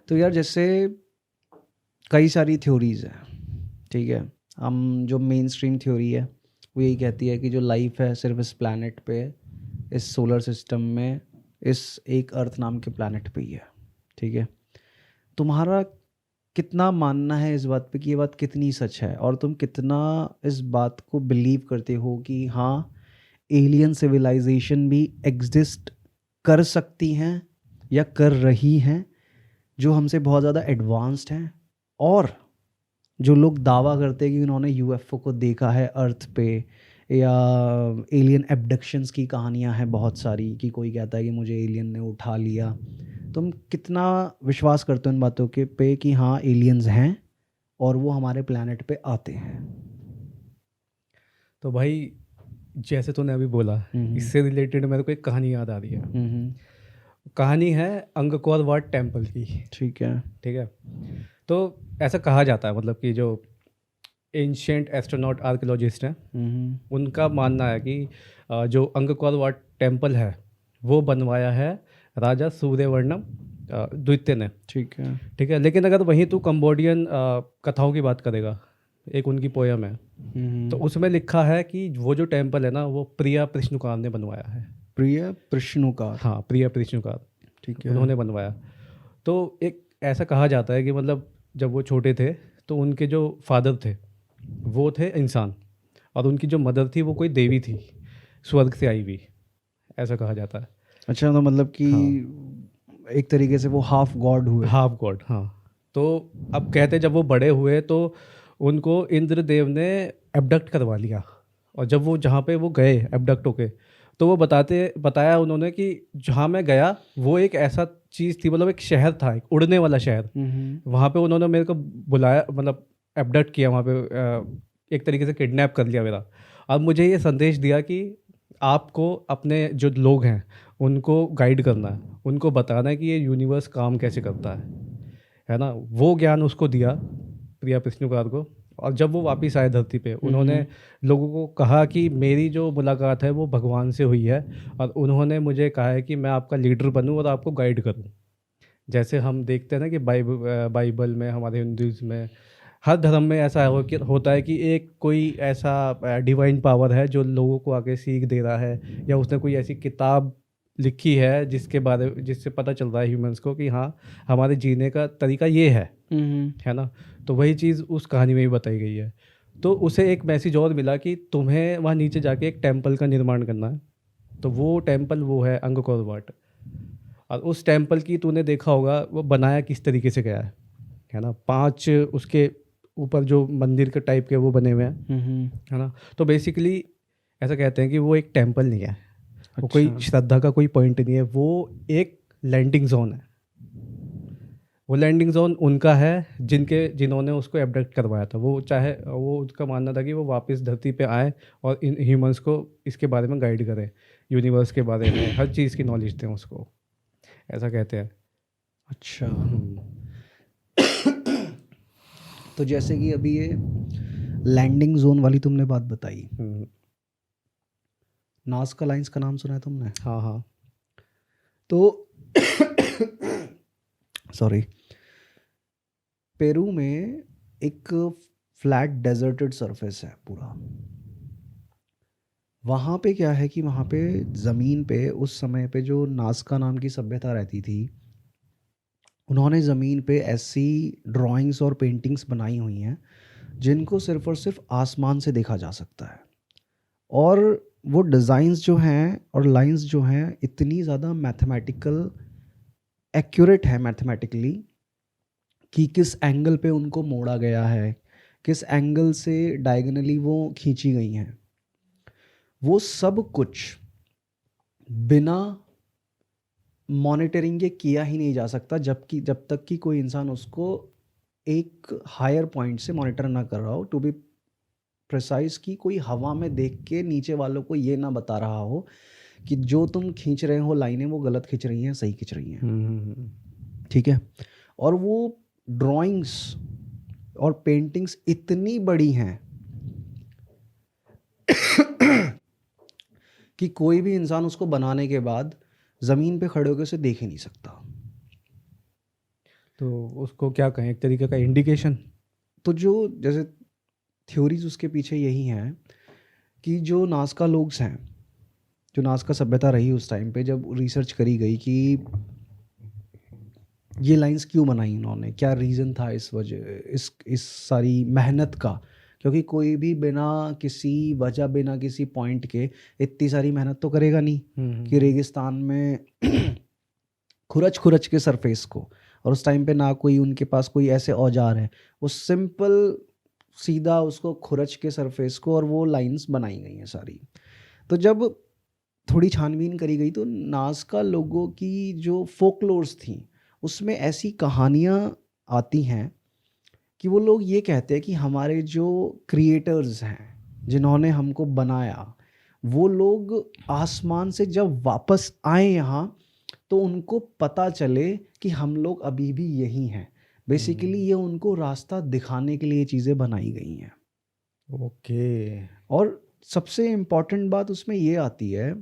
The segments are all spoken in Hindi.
तो यार जैसे कई सारी थ्योरीज हैं, ठीक है। हम जो मेन स्ट्रीम थ्योरी है वो यही कहती है कि जो लाइफ है सिर्फ इस प्लैनेट पे, इस सोलर सिस्टम में, इस एक अर्थ नाम के प्लैनेट पे ही है, ठीक है। तुम्हारा कितना मानना है इस बात पे कि ये बात कितनी सच है, और तुम कितना इस बात को बिलीव करते हो कि हाँ, एलियन सिविलाइजेशन भी एग्जिस्ट कर सकती हैं या कर रही हैं, जो हमसे बहुत ज़्यादा एडवांस्ड हैं, और जो लोग दावा करते हैं कि उन्होंने यूएफओ को देखा है अर्थ पे, या एलियन एब्डक्शंस की कहानियां हैं बहुत सारी कि कोई कहता है कि मुझे एलियन ने उठा लिया। तुम कितना विश्वास करते हो इन बातों के पे कि हाँ एलियंस हैं और वो हमारे प्लैनेट पे आते हैं? तो भाई, जैसे तूने अभी बोला, हम्म। इससे रिलेटेड मेरे को एक कहानी याद आ रही है। हम्म। कहानी है अंगकोर वाट टेम्पल की। ठीक है। ठीक है। तो ऐसा कहा जाता है, मतलब कि जो एंशियंट एस्ट्रोनॉट आर्कियोलॉजिस्ट हैं, हम्म। उनका मानना है कि जो अंगकोर वाट टेम्पल है वो बनवाया है राजा सूर्यवर्णम द्वितीय ने। ठीक है। ठीक है। लेकिन अगर वहीं तू कंबोडियन कथाओं की बात करेगा, एक उनकी पोयम है, तो हम्म। उसमें लिखा है कि वो जो टेम्पल है ना, वो प्रिया कृष्णुकार ने बनवाया है। प्रिय प्रश्नोकार। हाँ, प्रिया कृष्णुकार ठीक है। उन्होंने बनवाया। तो एक ऐसा कहा जाता है कि मतलब जब वो छोटे थे तो उनके जो फादर थे वो थे इंसान, और उनकी जो मदर थी वो कोई देवी थी, स्वर्ग से आई हुई, ऐसा कहा जाता है। अच्छा, तो मतलब कि हाँ, एक तरीके से वो हाफ गॉड हुए। हाफ गॉड, हाँ। तो अब कहते जब वो बड़े हुए तो उनको इंद्रदेव ने एबडक्ट करवा लिया, और जब वो जहाँ पे वो गए एबडक्ट होके, तो वो बताया उन्होंने कि जहाँ मैं गया वो एक ऐसा चीज़ थी, मतलब एक शहर था, एक उड़ने वाला शहर। हम्म। वहाँ पे उन्होंने मेरे को बुलाया, मतलब एबडक्ट किया वहाँ पे, एक तरीके से किडनैप कर लिया मेरा। अब मुझे ये संदेश दिया कि आपको अपने जो लोग हैं उनको गाइड करना है, उनको बताना है कि ये यूनिवर्स काम कैसे करता है ना। वो ज्ञान उसको दिया, प्रिया कृष्णुकार को। और जब वो वापस आए धरती पे, उन्होंने लोगों को कहा कि मेरी जो मुलाकात है वो भगवान से हुई है, और उन्होंने मुझे कहा है कि मैं आपका लीडर बनूं और आपको गाइड करूं। जैसे हम देखते हैं ना कि बाइबल में, हमारे हिंदुज़ में, हर धर्म में ऐसा कि होता है कि एक कोई ऐसा डिवाइन पावर है जो लोगों को आके सीख दे रहा है, या उसने कोई ऐसी किताब लिखी है जिससे पता चल रहा है ह्यूमंस को कि हाँ, हमारे जीने का तरीका ये हम्म। है ना। तो वही चीज़ उस कहानी में भी बताई गई है। तो उसे एक मैसेज और मिला कि तुम्हें वहाँ नीचे जाके एक टेम्पल का निर्माण करना है। तो वो टेम्पल वो है अंगकोर वाट। और उस टेम्पल की तूने देखा होगा वो बनाया किस तरीके से गया है ना। 5 उसके ऊपर जो मंदिर के टाइप के वो बने हुए हैं, हम्म। है ना। तो बेसिकली ऐसा कहते हैं कि वो एक टेम्पल नहीं है, वो कोई अच्छा। श्रद्धा का कोई पॉइंट नहीं है, वो एक लैंडिंग जोन है। वो लैंडिंग जोन उनका है जिन्होंने उसको एबडक्ट करवाया था। वो चाहे वो उसका मानना था कि वो वापस धरती पे आए और इन ह्यूमंस को इसके बारे में गाइड करें, यूनिवर्स के बारे में हर चीज़ की नॉलेज दें उसको, ऐसा कहते हैं। अच्छा। हम्म। तो जैसे कि अभी ये लैंडिंग जोन वाली तुमने बात बताई, हम्म। नाज़का लाइंस का नाम सुना है तुमने? हाँ, हाँ। तो सॉरी, पेरू में एक फ्लैट डेजर्टेड सरफेस है पूरा। वहाँ पे क्या है कि वहाँ पे ज़मीन पे उस समय पे जो नाज़का नाम की सभ्यता रहती थी, उन्होंने ज़मीन पे ऐसी ड्राइंग्स और पेंटिंग्स बनाई हुई हैं जिनको सिर्फ और सिर्फ आसमान से देखा जा सकता है। और वो डिज़ाइंस जो हैं और लाइंस जो हैं इतनी ज़्यादा मैथमेटिकल एक्यूरेट है मैथमेटिकली, कि किस एंगल पे उनको मोड़ा गया है, किस एंगल से डायगनली वो खींची गई हैं, वो सब कुछ बिना मॉनिटरिंग के किया ही नहीं जा सकता, जब तक कि कोई इंसान उसको एक हायर पॉइंट से मॉनिटर ना कर रहा हो, टू बी प्रिसाइज, कि कोई हवा में देख के नीचे वालों को ये ना बता रहा हो कि जो तुम खींच रहे हो लाइनें वो गलत खींच रही हैं, सही खींच रही हैं। ठीक है। और वो ड्राइंग्स और पेंटिंग्स इतनी बड़ी हैं कि कोई भी इंसान उसको बनाने के बाद ज़मीन पे खड़े होकर उसे देख ही नहीं सकता। तो उसको क्या कहें, एक तरीके का इंडिकेशन? तो जो जैसे थ्योरीज उसके पीछे यही हैं कि जो नाज़का लोग हैं, जो नाज़का सभ्यता रही उस टाइम पे, जब रिसर्च करी गई कि ये लाइंस क्यों बनाई इन्होंने, क्या रीज़न था इस वजह, इस सारी मेहनत का, क्योंकि कोई भी बिना किसी वजह, बिना किसी पॉइंट के इतनी सारी मेहनत तो करेगा नहीं कि रेगिस्तान में खुरच खुरच के सरफेस को, और उस टाइम पे ना कोई उनके पास कोई ऐसे औजार है, वो सिंपल सीधा उसको खुरच के सरफेस को, और वो लाइंस बनाई गई हैं सारी। तो जब थोड़ी छानबीन करी गई तो नाज़का लोगों की जो फोकलोर्स थी उसमें ऐसी कहानियाँ आती हैं कि वो लोग ये कहते हैं कि हमारे जो क्रिएटर्स हैं, जिन्होंने हमको बनाया, वो लोग आसमान से जब वापस आए यहाँ तो उनको पता चले कि हम लोग अभी भी यही हैं। बेसिकली ये उनको रास्ता दिखाने के लिए ये चीज़ें बनाई गई हैं। ओके। और सबसे इम्पॉर्टेंट बात उसमें ये आती है,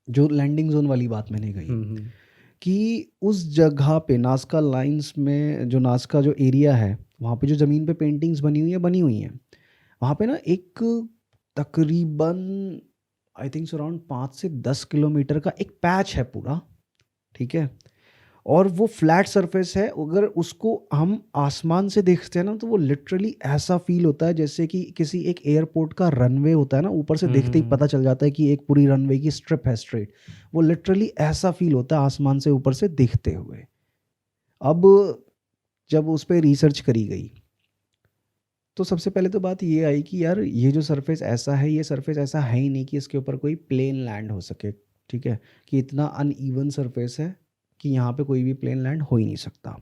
जो लैंडिंग जोन वाली बात मैंने कही, कि उस जगह पे नाज़का लाइंस में, जो नाज़का जो एरिया है वहाँ पे जो ज़मीन पे पेंटिंग्स बनी हुई हैं, वहाँ पे ना एक तकरीबन आई थिंक अराउंड 5 से 10 किलोमीटर का एक पैच है पूरा, ठीक है, और वो फ्लैट सरफेस है। अगर उसको हम आसमान से देखते हैं ना तो वो लिटरली ऐसा फील होता है जैसे कि किसी एक एयरपोर्ट का रनवे होता है ना, ऊपर से देखते ही पता चल जाता है कि एक पूरी रनवे की स्ट्रिप है स्ट्रेट, वो लिटरली ऐसा फील होता है आसमान से ऊपर से देखते हुए। अब जब उस पर रिसर्च करी गई तो सबसे पहले तो बात ये आई कि यार ये जो सरफेस ऐसा है, ये सरफेस ऐसा है ही नहीं कि इसके ऊपर कोई प्लेन लैंड हो सके, ठीक है, कि इतना अनइवन सरफेस है कि यहाँ पे कोई भी प्लेन लैंड हो ही नहीं सकता।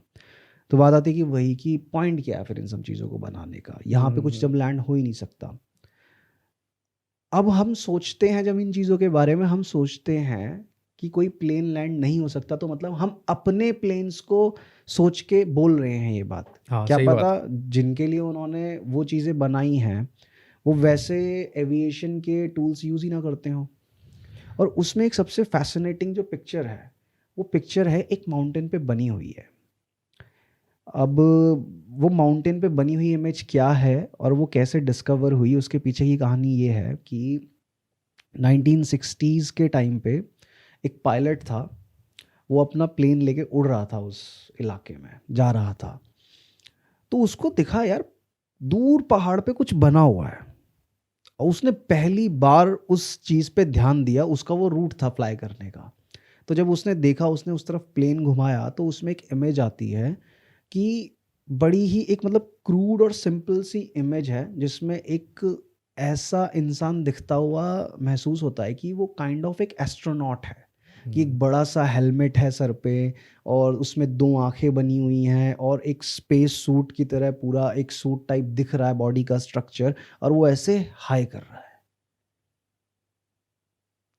तो बात आती है कि वही कि पॉइंट क्या है फिर इन सब चीज़ों को बनाने का, यहाँ पे कुछ जब लैंड हो ही नहीं सकता। अब हम सोचते हैं, जब इन चीज़ों के बारे में हम सोचते हैं कि कोई प्लेन लैंड नहीं हो सकता, तो मतलब हम अपने प्लेन्स को सोच के बोल रहे हैं ये बात। हाँ, क्या सही पता बात। जिनके लिए उन्होंने वो चीज़ें बनाई हैं वो वैसे एविएशन के टूल्स यूज़ ही ना करते हों। और उसमें एक सबसे फैसिनेटिंग जो पिक्चर है, वो पिक्चर है एक माउंटेन पे बनी हुई है। अब वो माउंटेन पे बनी हुई इमेज क्या है और वो कैसे डिस्कवर हुई, उसके पीछे की कहानी ये है कि 1960s के टाइम पे एक पायलट था, वो अपना प्लेन लेके उड़ रहा था, उस इलाके में जा रहा था, तो उसको दिखा यार दूर पहाड़ पे कुछ बना हुआ है, और उसने पहली बार उस चीज़ पे ध्यान दिया, उसका वो रूट था फ्लाई करने का। तो जब उसने देखा, उसने उस तरफ प्लेन घुमाया तो उसमें एक इमेज आती है कि बड़ी ही एक मतलब क्रूड और सिंपल सी इमेज है, जिसमें एक ऐसा इंसान दिखता हुआ महसूस होता है कि वो काइंड ऑफ एक एस्ट्रोनॉट है, कि एक बड़ा सा हेलमेट है सर पे और उसमें 2 आंखें बनी हुई हैं और एक स्पेस सूट की तरह पूरा एक सूट टाइप दिख रहा है बॉडी का स्ट्रक्चर, और वो ऐसे हाई कर रहा है।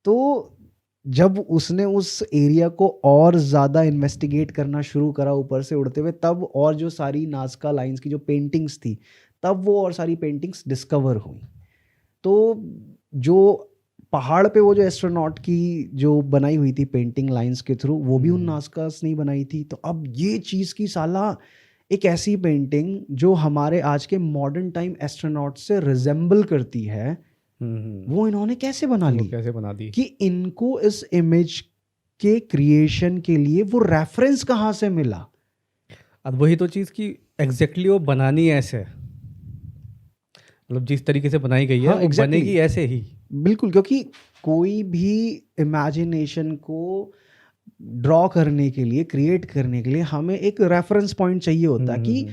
तो जब उसने उस एरिया को और ज़्यादा इन्वेस्टिगेट करना शुरू करा ऊपर से उड़ते हुए, तब और जो सारी नाज़का लाइंस की जो पेंटिंग्स थी, तब वो और सारी पेंटिंग्स डिस्कवर हुई। तो जो पहाड़ पे वो जो एस्ट्रोनॉट की जो बनाई हुई थी पेंटिंग लाइंस के थ्रू, वो भी उन नाज़कास ने बनाई थी। तो अब ये चीज़ की साला एक ऐसी पेंटिंग जो हमारे आज के मॉडर्न टाइम एस्ट्रोनॉट से रिजेंबल करती है, वो इन्होंने कैसे बना वो ली, कैसे बना दी? कि इनको इस इमेज के क्रिएशन के लिए वो रेफरेंस कहाँ से मिला। अब वही तो चीज़ कि एग्जैक्टली वो बनानी ऐसे है, मतलब जिस तरीके से बनाई गई है हाँ वो एग्जैक्टली बनेगी ऐसे ही। बिल्कुल, क्योंकि कोई भी इमेजिनेशन को ड्रॉ करने के लिए, क्रिएट करने के लिए हमें एक रेफरेंस पॉइंट चाहिए होता है कि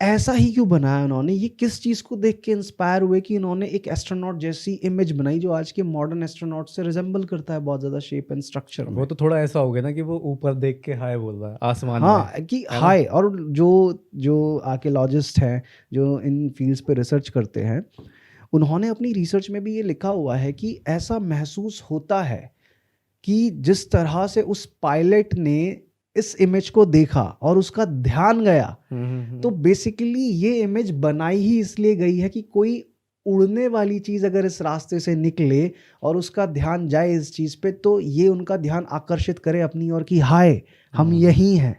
ऐसा ही क्यों बनाया उन्होंने, ये किस चीज़ को देख के इंस्पायर हुए कि इन्होंने एक एस्ट्रोनॉट जैसी इमेज बनाई जो आज के मॉडर्न एस्ट्रोनॉट से रिजेंबल करता है बहुत ज़्यादा शेप एंड स्ट्रक्चर में। वो तो थोड़ा ऐसा हो गया ना कि वो ऊपर देख के हाय बोल रहा है आसमान में, हाँ कि है ना? हाय, और जो जो आर्कियोलॉजिस्ट हैं जो इन फील्ड्स पे रिसर्च करते हैं, उन्होंने अपनी रिसर्च में भी ये लिखा हुआ है कि ऐसा महसूस होता है कि जिस तरह से उस पायलट ने इस इमेज को देखा और उसका ध्यान गया, तो बेसिकली ये इमेज बनाई ही इसलिए गई है कि कोई उड़ने वाली चीज़ अगर इस रास्ते से निकले और उसका ध्यान जाए इस चीज़ पे, तो ये उनका ध्यान आकर्षित करे अपनी ओर कि हाय हम यही हैं।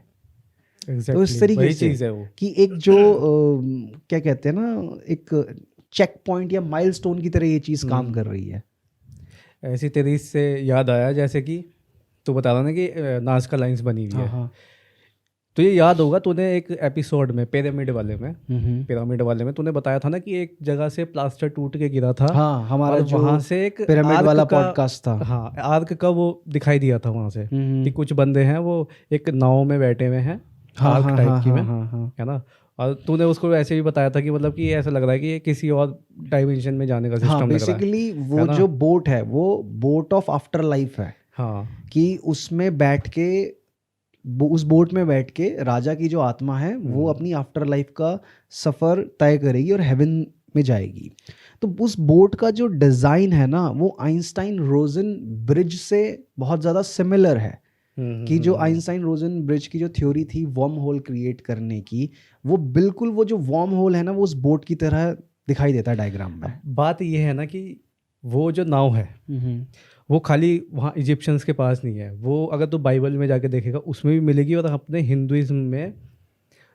तो इस एग्जैक्टली तरीके वही से चीज़ है वो। कि एक जो क्या कहते हैं ना, एक चेक पॉइंट या माइलस्टोन की तरह ये चीज़ काम कर रही है। ऐसी तेरी से याद आया, जैसे कि तू बता रहा ना कि नाज़का लाइंस बनी हुई हाँ है। हाँ। तो ये याद होगा तूने एक एपिसोड में पिरामिड वाले में तूने बताया था ना कि एक जगह से प्लास्टर टूट के गिरा था हाँ, हमारा और जो वहां से एक पिरामिड आर्क वाला का, पॉडकास्ट था। हाँ आर्क का वो दिखाई दिया था वहां से हम्म। कि कुछ बंदे हैं वो एक नाव में बैठे हुए हैं, हाँ आर्क हाँ टाइप हाँ की में, हाँ हाँ हाँ है ना। और तूने उसको ऐसे भी बताया था कि मतलब कि ऐसा लग रहा है कि ये किसी और डायमेंशन में जाने का हाँ। सिस्टम लग रहा है बेसिकली वो है ना। जो बोट है वो बोट ऑफ आफ्टर लाइफ है, हाँ कि उसमें बैठ के उस बोट में बैठ के राजा की जो आत्मा है वो अपनी आफ्टर लाइफ का सफ़र तय करेगी और हेवन में जाएगी। तो उस बोट का जो डिज़ाइन है ना वो आइंस्टाइन रोजन ब्रिज से बहुत ज़्यादा सिमिलर है। कि जो आइंस्टाइन रोजन ब्रिज की जो थ्योरी थी वर्म होल क्रिएट करने की, वो बिल्कुल वो जो वर्म होल है ना वो उस बोट की तरह दिखाई देता है डायग्राम में। अब बात ये है ना कि वो जो नाव है वो खाली वहाँ इजिप्शियंस के पास नहीं है, वो अगर तू बाइबल में जाके देखेगा उसमें भी मिलेगी। और अपने हिंदुइज्म में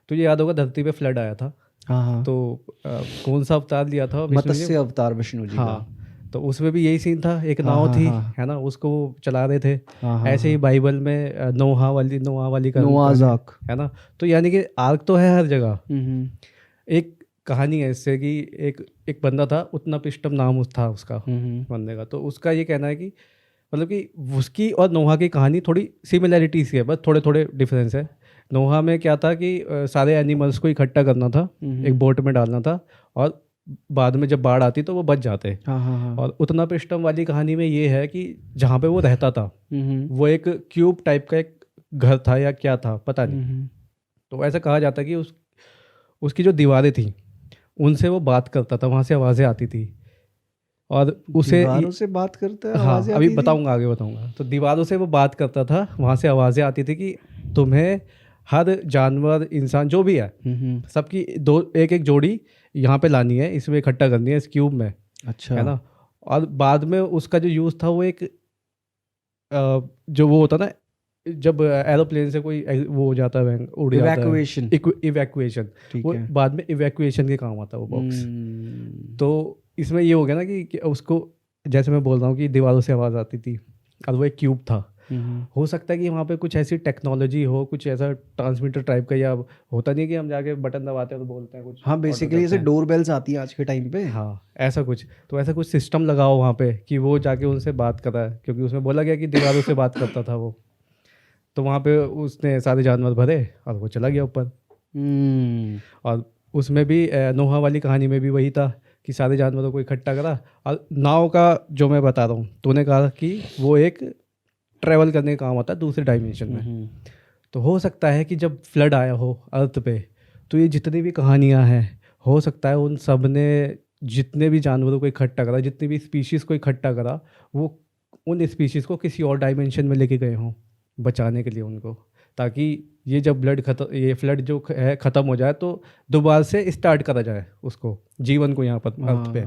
तुझे याद होगा धरती पे फ्लड आया था, हाँ हाँ। तो कौन सा अवतार लिया था विष्णु जी मत्स्य ने? अवतार विष्णु जी का। हाँ, तो उसमें भी यही सीन था, एक हाँ नाव हाँ थी, हाँ है ना, उसको वो चला रहे थे। हाँ हाँ ऐसे ही हाँ। बाइबल में नोहा वाली नोआज कहानी, आर्क। है ना। तो यानी कि आर्क तो है हर जगह। हम्म एक कहानी है इससे कि एक एक बंदा था, उतना पिष्टम नाम था उसका हम्म बंदे का। तो उसका ये कहना है कि मतलब कि उसकी और नोहा की कहानी थोड़ी सिमिलैरिटी सी है, बस थोड़े थोड़े डिफरेंस है। नोहा में क्या था कि सारे एनिमल्स को इकट्ठा करना था, एक बोट में डालना था, और बाद में जब बाढ़ आती तो वो बच जाते। हाँ हाँ हाँ। और उतना पिष्टम वाली कहानी में ये है कि जहाँ पे वो रहता था वो एक क्यूब टाइप का एक घर था या क्या था पता नहीं। तो ऐसा कहा जाता है कि उसकी जो दीवारें थी उनसे वो बात करता था, वहाँ से आवाज़ें आती थी। और उसे दीवारों से बात करता है, हाँ आवाजें अभी आती थी। बताऊंगा, आगे बताऊंगा। तो दीवारों से वो बात करता था, वहाँ से आवाज़ें आती थी कि तुम्हें हर जानवर इंसान जो भी है सबकी दो एक एक जोड़ी यहाँ पे लानी है, इसमें इकट्ठा करनी है इस क्यूब में, अच्छा। है ना। और बाद में उसका जो यूज़ था वो एक जो वो होता ना जब एरोप्लेन से कोई वो हो जाता है, उड़ जाता है, इवैक्यूएशन। इवैक्यूएशन, ठीक वो है। बाद में इवैक्यूएशन के काम आता है वो बॉक्स। तो इसमें ये हो गया ना कि उसको, जैसे मैं बोल रहा हूँ कि दीवारों से आवाज़ आती थी और वो एक क्यूब था। हो सकता है कि वहाँ पे कुछ ऐसी टेक्नोलॉजी हो, कुछ ऐसा ट्रांसमीटर टाइप का, या होता नहीं है कि हम जाके बटन दबाते हैं तो बोलते हैं कुछ हाँ, order बेसिकली करते जैसे हैं। डोर बेल्स आती है आज के टाइम पे। हाँ ऐसा कुछ, तो ऐसा कुछ सिस्टम लगाओ वहाँ पे कि वो जाके उनसे बात कर रहा है, क्योंकि उसमें बोला गया कि दीवारों से बात करता था वो। तो वहाँ पे उसने सारे जानवर भरे और वो चला गया ऊपर। और उसमें भी नोहा वाली कहानी में भी वही था कि सारे जानवरों को इकट्ठा करा। और नाव का जो मैं बता रहा हूँ, तूने कहा कि वो एक ट्रैवल करने का काम आता है दूसरे डायमेंशन में। तो हो सकता है कि जब फ्लड आया हो अर्थ पे, तो ये जितनी भी कहानियाँ हैं, हो सकता है उन सब ने जितने भी जानवरों को इकट्ठा करा, जितनी भी स्पीशीज़ को इकट्ठा करा, वो उन स्पीशीज़ को किसी और डायमेंशन में लेके गए हों बचाने के लिए उनको, ताकि ये जब ये फ्लड जो है ख़त्म हो जाए तो दोबारा से स्टार्ट करा जाए उसको, जीवन को यहाँ पर अर्थ पे।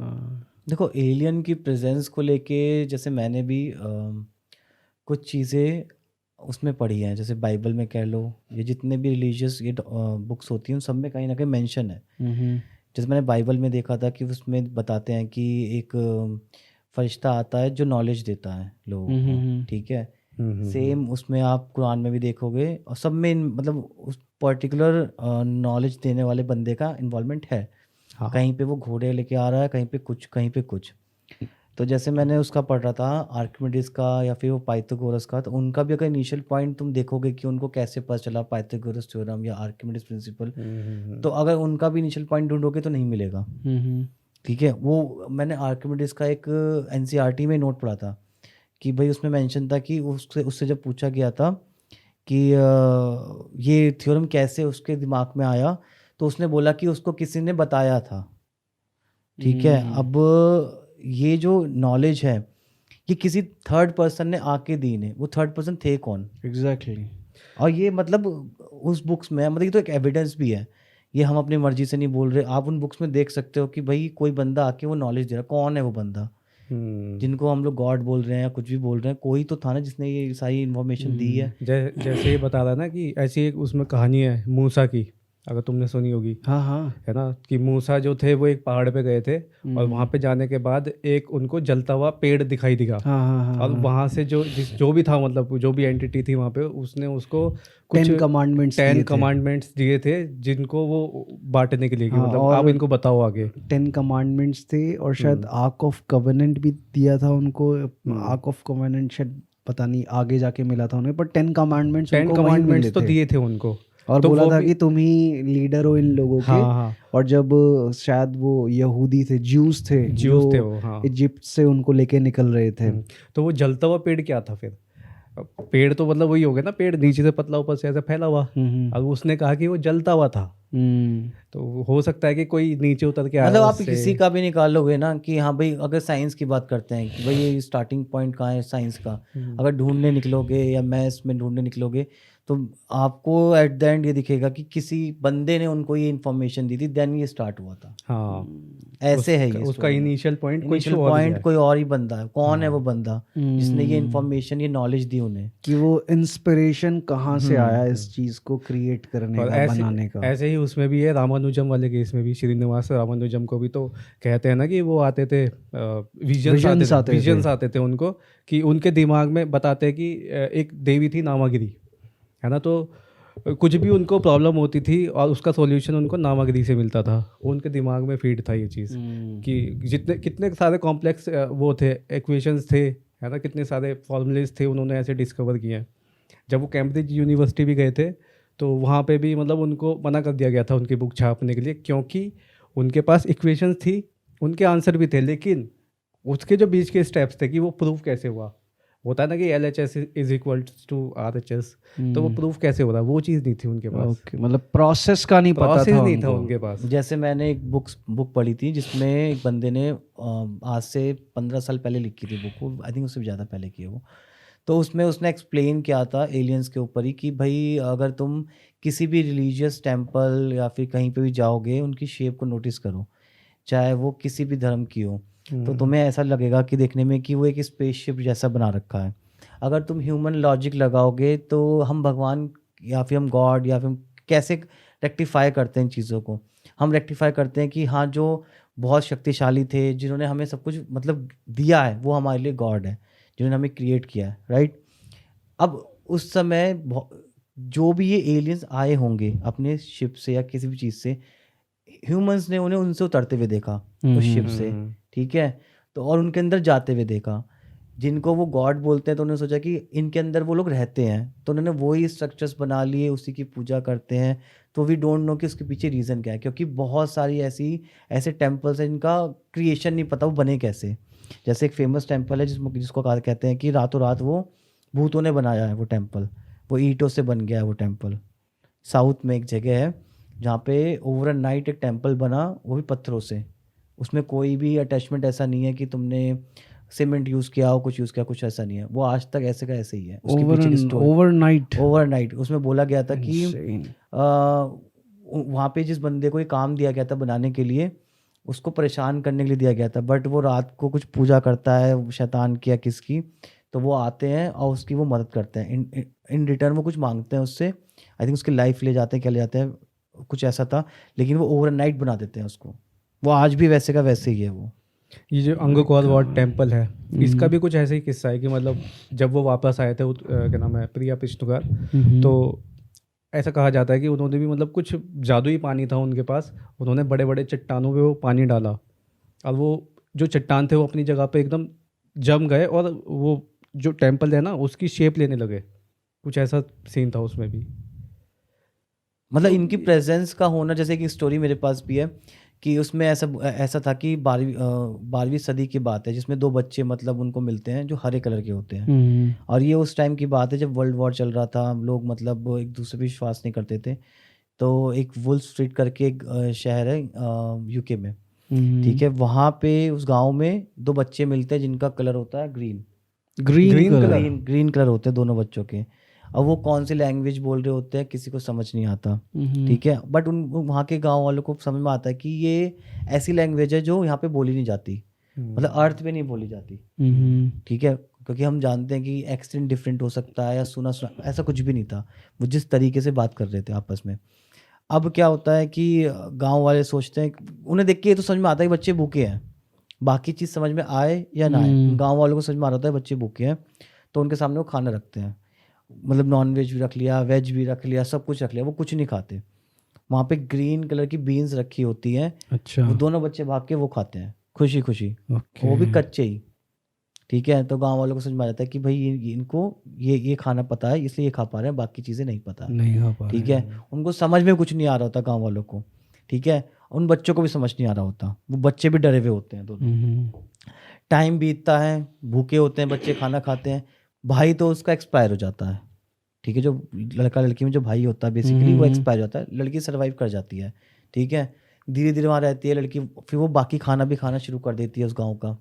देखो एलियन की प्रेजेंस को लेके जैसे मैंने भी कुछ चीज़ें उसमें पढ़ी हैं, जैसे बाइबल में कह लो, ये जितने भी रिलीजियस ये बुक्स होती हैं उन सब में कहीं ना कहीं मेंशन है। जैसे मैंने बाइबल में देखा था कि उसमें बताते हैं कि एक फरिश्ता आता है जो नॉलेज देता है लोगों को, ठीक है। सेम उसमें आप कुरान में भी देखोगे, और सब में मतलब उस पर्टिकुलर नॉलेज देने वाले बंदे का इन्वॉल्वमेंट है। हाँ। कहीं पे वो घोड़े लेके आ रहा है, कहीं पे कुछ, कहीं पे कुछ। तो जैसे मैंने उसका पढ़ रहा था आर्किमिडीज का या फिर वो पाइथागोरस का, तो उनका भी अगर इनिशियल पॉइंट तुम देखोगे कि उनको कैसे पता चला पाइथागोरस थ्योरम या आर्किमिडीज प्रिंसिपल, तो अगर उनका भी इनिशियल पॉइंट ढूंढोगे तो नहीं मिलेगा, ठीक है। वो मैंने आर्किमिडीज का एक एनसीईआरटी में नोट पढ़ा था कि भाई उसमें मेंशन था कि उससे जब पूछा गया था कि ये थ्योरम कैसे उसके दिमाग में आया, तो उसने बोला कि उसको किसी ने बताया था, ठीक है। अब ये जो नॉलेज है ये किसी थर्ड पर्सन ने आके दी ने, वो थर्ड पर्सन थे कौन? एग्जैक्टली। और ये मतलब उस बुक्स में, मतलब ये तो एक एविडेंस भी है, ये हम अपनी मर्जी से नहीं बोल रहे। आप उन बुक्स में देख सकते हो कि भाई कोई बंदा आके वो नॉलेज दे रहा, कौन है वो बंदा, जिनको हम लोग गॉड बोल रहे हैं या कुछ भी बोल रहे हैं, कोई तो था ना जिसने ये सारी इन्फॉर्मेशन दी है। जैसे ये बता रहा ना कि ऐसी एक उसमें कहानी है मूसा की, अगर तुमने सुनी होगी, हाँ हाँ है ना, कि मूसा जो थे वो एक पहाड़ पे गए थे और वहाँ पे जाने के बाद एक उनको जलता हुआ पेड़ दिखाई दिखा। हाँ हाँ हाँ और वहाँ से जो भी था, मतलब जो भी एंटिटी थी वहाँ पे, उसने उसको कुछ 10 कमांडमेंट्स दिए थे जिनको वो बांटने के लिए कि हाँ, मतलब और आप इनको बताओ आगे। 10 कमांडमेंट्स थे और शायद आर्क ऑफ कवेनेंट भी दिया था उनको। आर्क ऑफ कवेनेंट शायद पता नहीं आगे जाके मिला था उन्हें, पर 10 कमांडमेंट्स 10 उनको वहीं मिले कमांडमेंट्स तो थे दिए थे उनको। और तो बोला वो था भी- कि तुम ही लीडर हो इन लोगों के। हाँ हाँ, और जब शायद वो यहूदी थे, ज्यूस थे ज्यूस थे वो, हाँ। इजिप्ट से उनको लेके निकल रहे थे। तो वो जलता हुआ पेड़ क्या था फिर? पेड़ तो मतलब वही हो गया ना, पेड़ नीचे से पतला ऊपर से ऐसे फैला हुआ। अब उसने कहा कि वो जलता हुआ था, तो हो सकता है कि कोई नीचे उतर के आया मतलब आप उससे। किसी का भी निकालोगे ना कि हाँ भाई, अगर साइंस की बात करते हैं कि भाई ये स्टार्टिंग पॉइंट कहाँ है साइंस का, अगर ढूंढने निकलोगे या मैथ्स में ढूंढने निकलोगे, तो आपको एट द एंड ये दिखेगा कि किसी बंदे ने उनको ये इन्फॉर्मेशन दी थी, देन ये स्टार्ट हुआ था। हाँ, ऐसे है ये उसका इनिशियल पॉइंट कोई इनिशियल तो और ही पॉइंट है। कोई और ही बंदा है। कौन है वो बंदा जिसने ये इन्फॉर्मेशन, ये नॉलेज दी उन्हें? कि वो इंस्पिरेशन कहाँ से आया इस चीज को क्रिएट करने और का, बनाने का। ऐसे ही उसमें भी है, रामानुजम वाले केस में भी श्रीनिवास रामानुजम को भी तो कहते हैं ना कि वो आते थे, विजन्स आते थे उनको, कि उनके दिमाग में बताते हैं कि एक देवी थी नामागिरी, है ना, तो कुछ भी उनको प्रॉब्लम होती थी और उसका सॉल्यूशन उनको नामागिरी से मिलता था। उनके दिमाग में फीड था ये चीज़ कि जितने कितने सारे कॉम्प्लेक्स वो थे, इक्वेशंस थे, है ना, कितने सारे फॉर्मूलेज थे, उन्होंने ऐसे डिस्कवर किए हैं। जब वो कैम्ब्रिज यूनिवर्सिटी भी गए थे तो वहाँ पे भी मतलब उनको मना कर दिया गया था उनकी बुक छापने के लिए, क्योंकि उनके पास इक्वेशंस थी, उनके आंसर भी थे, लेकिन उसके जो बीच के स्टेप्स थे कि वो प्रूफ कैसे हुआ, होता है ना कि LHS is equal to RHS, तो वो प्रूफ कैसे हो रहा, वो चीज़ नहीं थी उनके पास। ओके, मतलब प्रोसेस का नहीं पता प्रोसेस था नहीं था उनको। उनके पास। जैसे मैंने एक बुक पढ़ी थी जिसमें एक बंदे ने आज से 15 साल पहले लिखी थी बुक, आई थिंक उससे भी ज़्यादा पहले की है वो। तो उसमें उसने एक्सप्लेन किया था एलियंस के ऊपर ही कि भाई अगर तुम किसी भी रिलीजियस टेम्पल या फिर कहीं पे भी जाओगे, उनकी शेप को नोटिस करो, चाहे वो किसी भी धर्म की हो, तो तुम्हें ऐसा लगेगा कि देखने में कि वो एक स्पेसशिप जैसा बना रखा है। अगर तुम ह्यूमन लॉजिक लगाओगे तो हम भगवान या फिर हम गॉड या फिर हम कैसे रेक्टिफाई करते हैं इन चीज़ों को? हम रेक्टिफाई करते हैं कि हाँ, जो बहुत शक्तिशाली थे, जिन्होंने हमें सब कुछ मतलब दिया है, वो हमारे लिए गॉड है, जिन्होंने हमें क्रिएट किया है, राइट? अब उस समय जो भी ये एलियंस आए होंगे अपने शिप से या किसी भी चीज़ से, ह्यूमंस ने उन्हें उनसे उतरते हुए देखा उस शिप से, ठीक है, तो और उनके अंदर जाते हुए देखा। जिनको वो गॉड बोलते हैं, तो उन्होंने सोचा कि इनके अंदर वो लोग रहते हैं, तो उन्होंने वही स्ट्रक्चर्स बना लिए, उसी की पूजा करते हैं। तो वी डोंट नो कि उसके पीछे रीज़न क्या है, क्योंकि बहुत सारी ऐसे टेम्पल्स हैं जिनका क्रिएशन नहीं पता वो बने कैसे। जैसे एक फेमस टेम्पल है जिसको कहते हैं कि रातों रात वो भूतों ने बनाया है वो टेम्पल, वो ईंटों से बन गया है वो टेम्पल। साउथ में एक जगह है जहाँ पे ओवर नाइट एक टेम्पल बना, वो भी पत्थरों से, उसमें कोई भी अटैचमेंट ऐसा नहीं है कि तुमने सीमेंट यूज़ किया हो, कुछ यूज़ किया, कुछ ऐसा नहीं है, वो आज तक ऐसे का ऐसे ही है। उसके पीछे की स्टोरी ओवरनाइट उसमें बोला गया था कि वहाँ पे जिस बंदे को ये काम दिया गया था बनाने के लिए, उसको परेशान करने के लिए दिया गया था, बट वो रात को कुछ पूजा करता है शैतान की या किसकी, तो वो आते हैं और उसकी वो मदद करते हैं। इन रिटर्न वो कुछ मांगते हैं उससे, आई थिंक उसकी लाइफ ले जाते हैं, क्या ले जाते हैं, कुछ ऐसा था, लेकिन वो ओवरनाइट बना देते हैं उसको। वो आज भी वैसे का वैसे ही है वो। ये जो अंगकोर वाट टेम्पल है, इसका भी कुछ ऐसा ही किस्सा है कि मतलब जब वो वापस आए थे, क्या नाम है, प्रिया पिष्टुकार, तो ऐसा कहा जाता है कि उन्होंने भी मतलब कुछ जादुई पानी था उनके पास, उन्होंने बड़े बड़े चट्टानों पे वो पानी डाला और वो जो चट्टान थे वो अपनी जगह पे एकदम जम गए और वो जो टेम्पल है ना उसकी शेप लेने लगे। कुछ ऐसा सीन था उसमें भी। मतलब इनकी प्रेजेंस का होना, जैसे कि स्टोरी मेरे पास भी है कि उसमें ऐसा था कि 12वीं सदी की बात है, जिसमें 2 बच्चे मतलब उनको मिलते हैं जो हरे कलर के होते हैं। और ये उस टाइम की बात है जब वर्ल्ड वॉर चल रहा था, लोग मतलब एक दूसरे पे विश्वास नहीं करते थे। तो एक वुल्फ स्ट्रीट करके एक शहर है यूके में, ठीक है, वहाँ पे उस गांव में 2 बच्चे मिलते हैं जिनका कलर होता है ग्रीन कलर होते हैं दोनों बच्चों के। अब वो कौन सी लैंग्वेज बोल रहे होते हैं किसी को समझ नहीं आता, ठीक है, बट वहाँ के गांव वालों को समझ में आता है कि ये ऐसी लैंग्वेज है जो यहाँ पे बोली नहीं जाती। मतलब अर्थ पे नहीं बोली जाती, ठीक है, क्योंकि हम जानते हैं कि एक्सेंट डिफरेंट हो सकता है या सुना सुना, ऐसा कुछ भी नहीं था। वो जिस तरीके से बात कर रहे थे आपस में। अब क्या होता है कि गांव वाले सोचते हैं, उन्हें देख के ये तो समझ में आता है कि बच्चे भूखे हैं, बाकी चीज़ समझ में आए या ना आए, गांव वालों को समझ में आ रहा है बच्चे भूखे हैं, तो उनके सामने वो खाना रखते हैं, मतलब नॉन वेज भी रख लिया, वेज भी रख लिया, सब कुछ रख लिया, वो कुछ नहीं खाते। वहाँ पे ग्रीन कलर की बीन्स रखी होती हैं, अच्छा, वो दोनों बच्चे भाग के वो खाते हैं खुशी खुशी, ओके, वो भी कच्चे ही, ठीक है। तो गांव वालों को समझ में आ जाता है कि भाई इनको ये खाना पता है, इसलिए ये खा पा रहे हैं, बाकी चीज़ें नहीं पता, नहीं खा पा रहे ठीक है। उनको समझ में कुछ नहीं आ रहा होता गांव वालों को, ठीक है, उन बच्चों को भी समझ नहीं आ रहा होता, वो बच्चे भी डरे हुए होते हैं दोनों। टाइम बीतता है, भूखे होते हैं बच्चे, खाना खाते हैं, भाई तो उसका एक्सपायर हो जाता है, ठीक है, जो लड़का लड़की में जो भाई होता है बेसिकली वो एक्सपायर हो जाता है, लड़की सर्वाइव कर जाती है, ठीक है। धीरे धीरे वहाँ रहती है लड़की, फिर वो बाकी खाना भी खाना शुरू कर देती है उस गाँव का,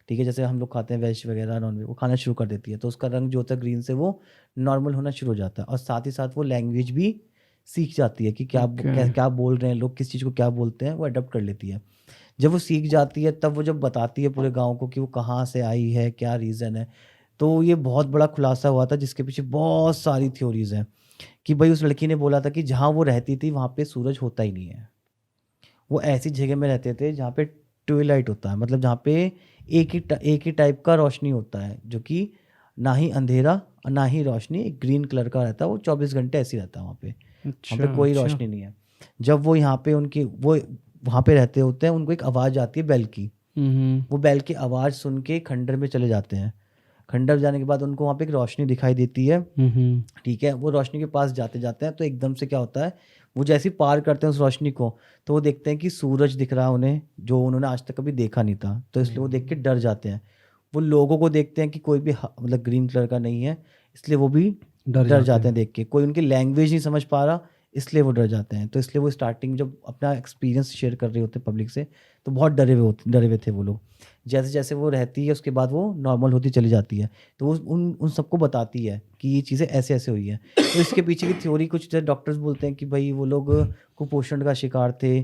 ठीक है, जैसे हम लोग खाते हैं वेज वगैरह नॉन वेज, वो खाना शुरू कर देती है, तो उसका रंग जो होता है ग्रीन से वो नॉर्मल होना शुरू हो जाता है, और साथ ही साथ वो लैंग्वेज भी सीख जाती है कि क्या बोल रहे हैं लोग, किस चीज़ को क्या बोलते हैं, वो अडॉप्ट कर लेती है। जब वो सीख जाती है तब वो जब बताती है पूरे गाँव को कि वो कहाँ से आई है, क्या रीज़न है, तो ये बहुत बड़ा खुलासा हुआ था जिसके पीछे बहुत सारी थ्योरीज हैं कि भाई उस लड़की ने बोला था कि जहाँ वो रहती थी वहाँ पे सूरज होता ही नहीं है, वो ऐसी जगह में रहते थे जहाँ पे ट्विलाइट होता है, मतलब जहाँ पे एक ही टाइप का रोशनी होता है, जो कि ना ही अंधेरा और ना ही रोशनी, ग्रीन कलर का रहता है, वो 24 घंटे ऐसे ही रहता है वहाँ पे, वहाँ पे कोई रोशनी नहीं है। जब वो यहाँ पे उनकी वो वहाँ पे रहते होते हैं, उनको एक आवाज़ आती है बैल की, वो बैल की आवाज़ सुन के खंडर में चले जाते हैं, खंडर जाने के बाद उनको वहाँ पे एक रोशनी दिखाई देती है, ठीक है, वो रोशनी के पास जाते जाते हैं तो एकदम से क्या होता है, वो जैसे ही पार करते हैं उस रोशनी को, तो वो देखते हैं कि सूरज दिख रहा है उन्हें, जो उन्होंने आज तक कभी देखा नहीं था, तो इसलिए वो देख के डर जाते हैं। वो लोगों को देखते हैं कि कोई भी मतलब ग्रीन कलर का नहीं है, इसलिए वो भी डर जाते हैं देख के, कोई उनकी लैंग्वेज नहीं समझ पा रहा, इसलिए वो डर जाते हैं। तो इसलिए वो स्टार्टिंग जब अपना एक्सपीरियंस शेयर कर रहे होते हैं पब्लिक से, तो बहुत डरे हुए थे वो लोग। जैसे जैसे वो रहती है उसके बाद वो नॉर्मल होती चली जाती है, तो वो उन सबको बताती है कि ये चीज़ें ऐसे ऐसे हुई हैं। तो इसके पीछे की थ्योरी कुछ जैसे डॉक्टर्स बोलते हैं कि भाई वो लोग कुपोषण का शिकार थे,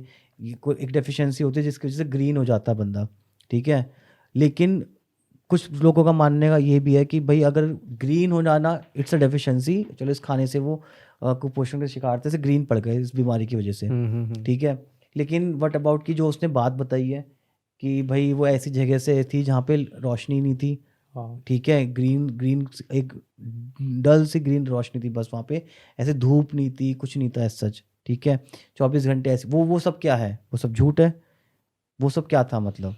कोई एक डेफिशिएंसी होती है जिसकी वजह से ग्रीन हो जाता है बंदा, ठीक है। लेकिन कुछ लोगों का मानने का ये भी है कि भाई अगर ग्रीन हो जाना इट्स अ डेफिशिएंसी, चलो इस खाने से वो कुपोषण के शिकार थे, से ग्रीन पड़ गए इस बीमारी की वजह से, ठीक है। लेकिन व्हाट अबाउट की जो उसने बात बताई है कि भाई वो ऐसी जगह से थी जहाँ पे रोशनी नहीं थी, ठीक है, ग्रीन ग्रीन एक डल सी ग्रीन रोशनी थी बस वहाँ पे, ऐसे धूप नहीं थी, कुछ नहीं था ऐसा सच, ठीक है। 24 घंटे ऐसे वो सब क्या है, वो सब झूठ है, वो सब क्या था मतलब।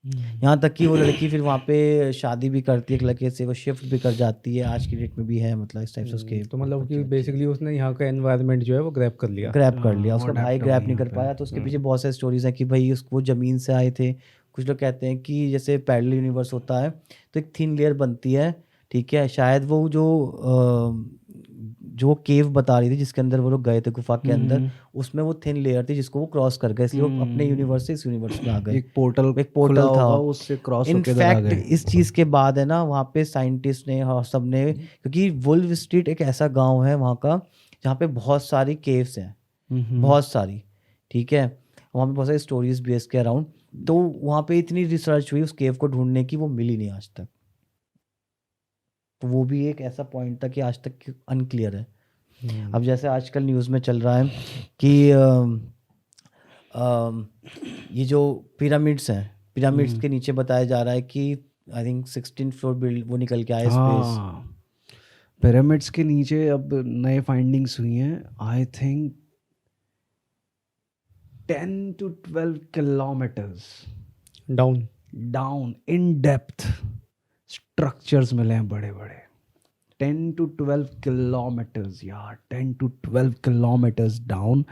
यहाँ तक कि वो लड़की फिर वहाँ पे शादी भी करती है एक लड़के से, वो शिफ्ट भी कर जाती है, आज की डेट में भी है, मतलब इस टाइप से उसके तो मतलब कि बेसिकली उसने यहाँ का एनवायरनमेंट जो है वो ग्रैब कर लिया। ग्रैब कर लिया, उसका भाई ग्रैब नहीं कर पाया, तो उसके पीछे बहुत सारी स्टोरीज हैं कि भाई वो ज़मीन से आए थे। कुछ लोग कहते हैं कि जैसे पैरेलल यूनिवर्स होता है तो एक थिन लेयर बनती है, ठीक है, शायद वो जो केव बता रही थी जिसके अंदर वो लोग गए थे गुफा के अंदर, उसमें वो थिन लेयर थी जिसको वो क्रॉस कर गए, इसलिए वो अपने यूनिवर्स से इस यूनिवर्स में आ गए, एक पोर्टल था, उससे क्रॉस होके इधर आ इनफैक्ट गए। इस चीज़ के बाद है ना वहाँ पे साइंटिस्ट ने और सब ने, क्योंकि वुल्व स्ट्रीट एक ऐसा गांव है वहाँ का जहाँ पे बहुत सारी केव्स हैं, बहुत सारी, ठीक है, वहाँ पे बहुत सारी स्टोरीज बेस के अराउंड, तो वहाँ पे इतनी रिसर्च हुई उस केव को ढूंढने की, वो मिली नहीं आज तक। तो वो भी एक ऐसा पॉइंट था कि आज तक अनक्लियर है। अब जैसे आजकल न्यूज़ में चल रहा है कि ये जो पिरामिड्स हैं, पिरामिड्स के नीचे बताया जा रहा है कि आई थिंक 16 फ्लोर बिल्ड वो निकल के आए स्पेस। पिरामिड्स के नीचे अब नए फाइंडिंग्स हुई हैं, I think 10 to 12 kilometres down in depth structures मिले हैं बड़े बड़े, 10 to 12 किलोमीटर्स यार, 10 to 12 किलोमीटर्स डाउन,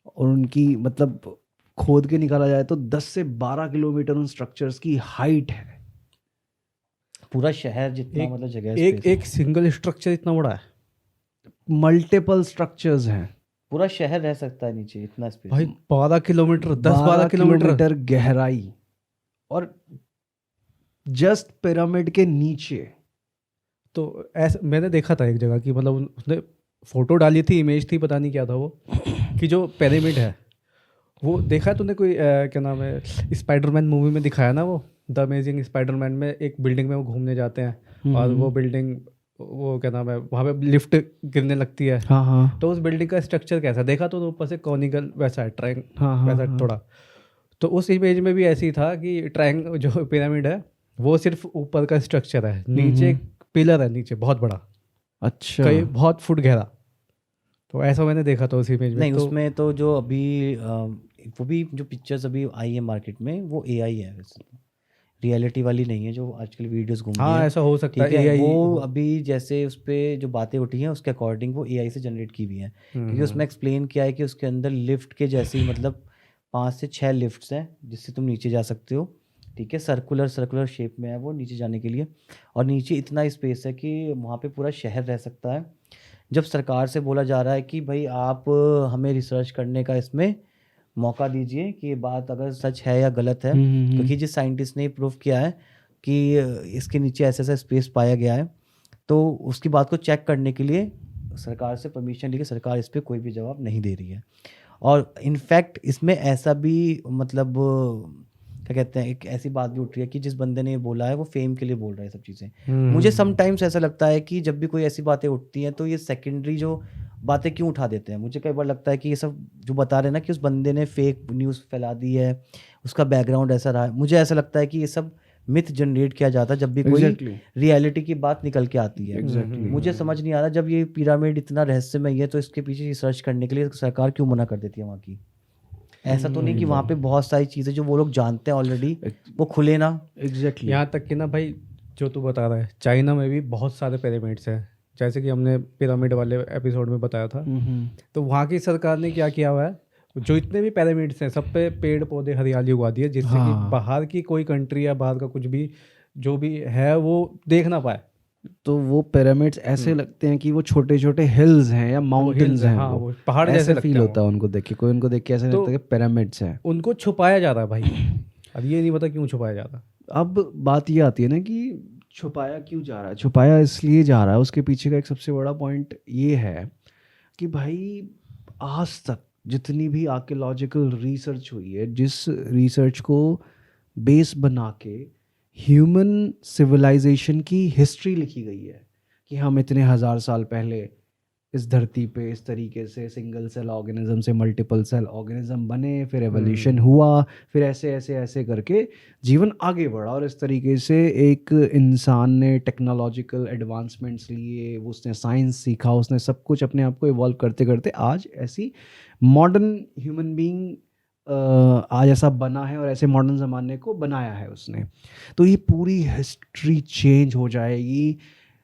और उनकी मतलब खोद के निकाला जाए तो 10 से 12 किलोमीटर उन स्ट्रक्चर्स की हाइट है। पूरा शहर जितना मतलब जगह एक सिंगल स्ट्रक्चर इतना बड़ा है, मल्टीपल स्ट्रक्चर्स हैं, पूरा शहर रह सकता है नीचे, इतना स्पेस भाई 12 किलोमीटर 10-12 किलोमीटर गहराई, और जस्ट पिरामिड के नीचे। तो ऐसा मैंने देखा था एक जगह कि मतलब उसने फोटो डाली थी, इमेज थी, पता नहीं क्या था वो, कि जो पिरामिड है वो देखा है तूने कोई क्या नाम है, स्पाइडरमैन मूवी में दिखाया ना, वो द अमेजिंग स्पाइडरमैन में एक बिल्डिंग में वो घूमने जाते हैं और वो बिल्डिंग, वो क्या नाम है, वहाँ पे लिफ्ट गिरने लगती है। हाँ हाँ तो उस बिल्डिंग का स्ट्रक्चर कैसा देखा, तो ऊपर से कॉनिकल वैसा है, ट्रायंग हाँ हाँ वैसा थोड़ा। तो उस इमेज में भी ऐसे ही था कि ट्रायंग जो पिरामिड है वो सिर्फ ऊपर का स्ट्रक्चर है, नीचे एक पिलर है नीचे बहुत बड़ा, अच्छा कई बहुत फुट गहरा। तो ऐसा मैंने देखा था उस इमेज में। नहीं तो उसमें तो जो अभी वो भी जो पिक्चर्स अभी आई है मार्केट में वो एआई है, वैसे रियलिटी वाली नहीं है जो आजकल वीडियोस घूम रही हाँ है। ऐसा हो सकता ठीक है, है, AI वो अभी जैसे उस पर जो बातें उठी हैं उसके अकॉर्डिंग वो एआई से जनरेट की हुई है, क्योंकि उसमें एक्सप्लेन किया है कि उसके अंदर लिफ्ट के जैसी मतलब 5 से 6 लिफ्ट्स हैं जिससे तुम नीचे जा सकते हो। ठीक है, सर्कुलर शेप में है वो नीचे जाने के लिए, और नीचे इतना स्पेस है कि वहाँ पे पूरा शहर रह सकता है। जब सरकार से बोला जा रहा है कि भाई आप हमें रिसर्च करने का इसमें मौका दीजिए कि ये बात अगर सच है या गलत है, क्योंकि जिस साइंटिस्ट ने प्रूव किया है कि इसके नीचे ऐसा ऐसा स्पेस पाया गया है, तो उसकी बात को चेक करने के लिए सरकार से परमिशन लेके सरकार इस पर कोई भी जवाब नहीं दे रही है। और इनफैक्ट इसमें ऐसा भी मतलब क्या कहते हैं, एक ऐसी बात भी उठ रही है कि जिस बंदे ने ये बोला है वो फेम के लिए बोल रहा है सब चीज़ें। मुझे समटाइम्स ऐसा लगता है कि जब भी कोई ऐसी बातें उठती हैं तो ये सेकेंडरी जो बातें क्यों उठा देते हैं। मुझे कई बार लगता है कि ये सब जो बता रहे हैं ना कि उस बंदे ने फेक न्यूज़ फैला दी है, उसका बैकग्राउंड ऐसा रहा है, मुझे ऐसा लगता है कि ये सब मिथ जनरेट किया जाता है जब भी कोई Exactly. रियलिटी की बात निकल के आती है। Exactly. मुझे समझ नहीं आ रहा, जब ये पिरामिड इतना रहस्यमय है तो इसके पीछे रिसर्च करने के लिए सरकार क्यों मना कर देती है वहाँ की। ऐसा तो नहीं कि वहाँ पे बहुत सारी चीज़ें जो वो लोग जानते हैं ऑलरेडी वो खुले ना। एग्जैक्टली यहाँ तक कि ना भाई, जो तू बता रहा है, चाइना में भी बहुत सारे पिरामिड्स हैं, जैसे कि हमने पिरामिड वाले एपिसोड में बताया था। तो वहाँ की सरकार ने क्या किया हुआ है, जो इतने भी पिरामिड्स हैं सब पे पेड़ पौधे हरियाली उगा दी है, जिससे कि बाहर की कोई कंट्री या बाहर का कुछ भी जो भी है वो देख ना पाए। तो वो पिरामिड्स ऐसे लगते हैं कि वो छोटे छोटे हिल्स हैं या माउंटेन्स हैं, हाँ, वो वो पहाड़ जैसे ऐसे लगते फील हैं होता है उनको देख के, कोई उनको देख के ऐसे तो लगता है कि पिरामिड्स हैं। उनको छुपाया जा रहा है भाई, अब ये नहीं पता क्यों छुपाया जा रहा। अब बात ये आती है ना कि छुपाया क्यों जा रहा है। छुपाया इसलिए जा रहा है, उसके पीछे का एक सबसे बड़ा पॉइंट ये है कि भाई आज तक जितनी भी आर्कियोलॉजिकल रिसर्च हुई है, जिस रिसर्च को बेस बना के ह्यूमन सिविलाइजेशन की हिस्ट्री लिखी गई है कि हम इतने हज़ार साल पहले इस धरती पे इस तरीके से सिंगल सेल ऑर्गेनिज्म से मल्टीपल सेल ऑर्गेनिज्म बने, फिर एवोल्यूशन हुआ, फिर ऐसे ऐसे ऐसे करके जीवन आगे बढ़ा, और इस तरीके से एक इंसान ने टेक्नोलॉजिकल एडवांसमेंट्स लिए, उसने साइंस सीखा, उसने सब कुछ अपने आप को इवॉल्व करते करते आज ऐसी मॉडर्न ह्यूमन बीइंग आज ऐसा बना है और ऐसे मॉडर्न ज़माने को बनाया है उसने। तो ये पूरी हिस्ट्री चेंज हो जाएगी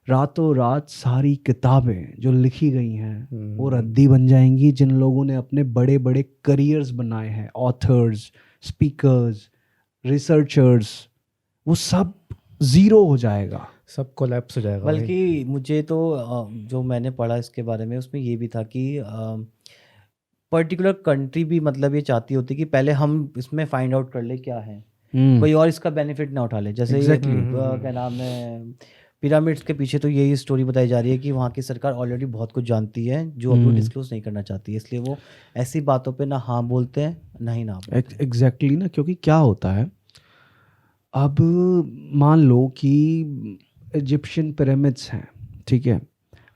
रातों रात। सारी किताबें जो लिखी गई हैं वो रद्दी बन जाएंगी। जिन लोगों ने अपने बड़े बड़े करियर्स बनाए हैं, ऑथर्स, स्पीकर्स, रिसर्चर्स, वो सब ज़ीरो हो जाएगा, सब कोलैप्स हो जाएगा भाई। बल्कि मुझे तो जो मैंने पढ़ा इसके बारे में उसमें ये भी था कि पर्टिकुलर कंट्री भी मतलब ये चाहती होती कि पहले हम इसमें फाइंड आउट कर ले क्या है, कोई और इसका बेनिफिट ना उठा ले। जैसे क्या नाम है, पिरामिड्स के पीछे तो यही स्टोरी बताई जा रही है कि वहाँ की सरकार ऑलरेडी बहुत कुछ जानती है जो अभी डिस्क्लोज नहीं करना चाहती है, इसलिए वो ऐसी बातों पे ना हाँ बोलते हैं ना ही ना बोलते हैं। एग्जैक्टली ना, क्योंकि क्या होता है, अब मान लो कि इजिप्शियन पिरामिड्स हैं, ठीक है,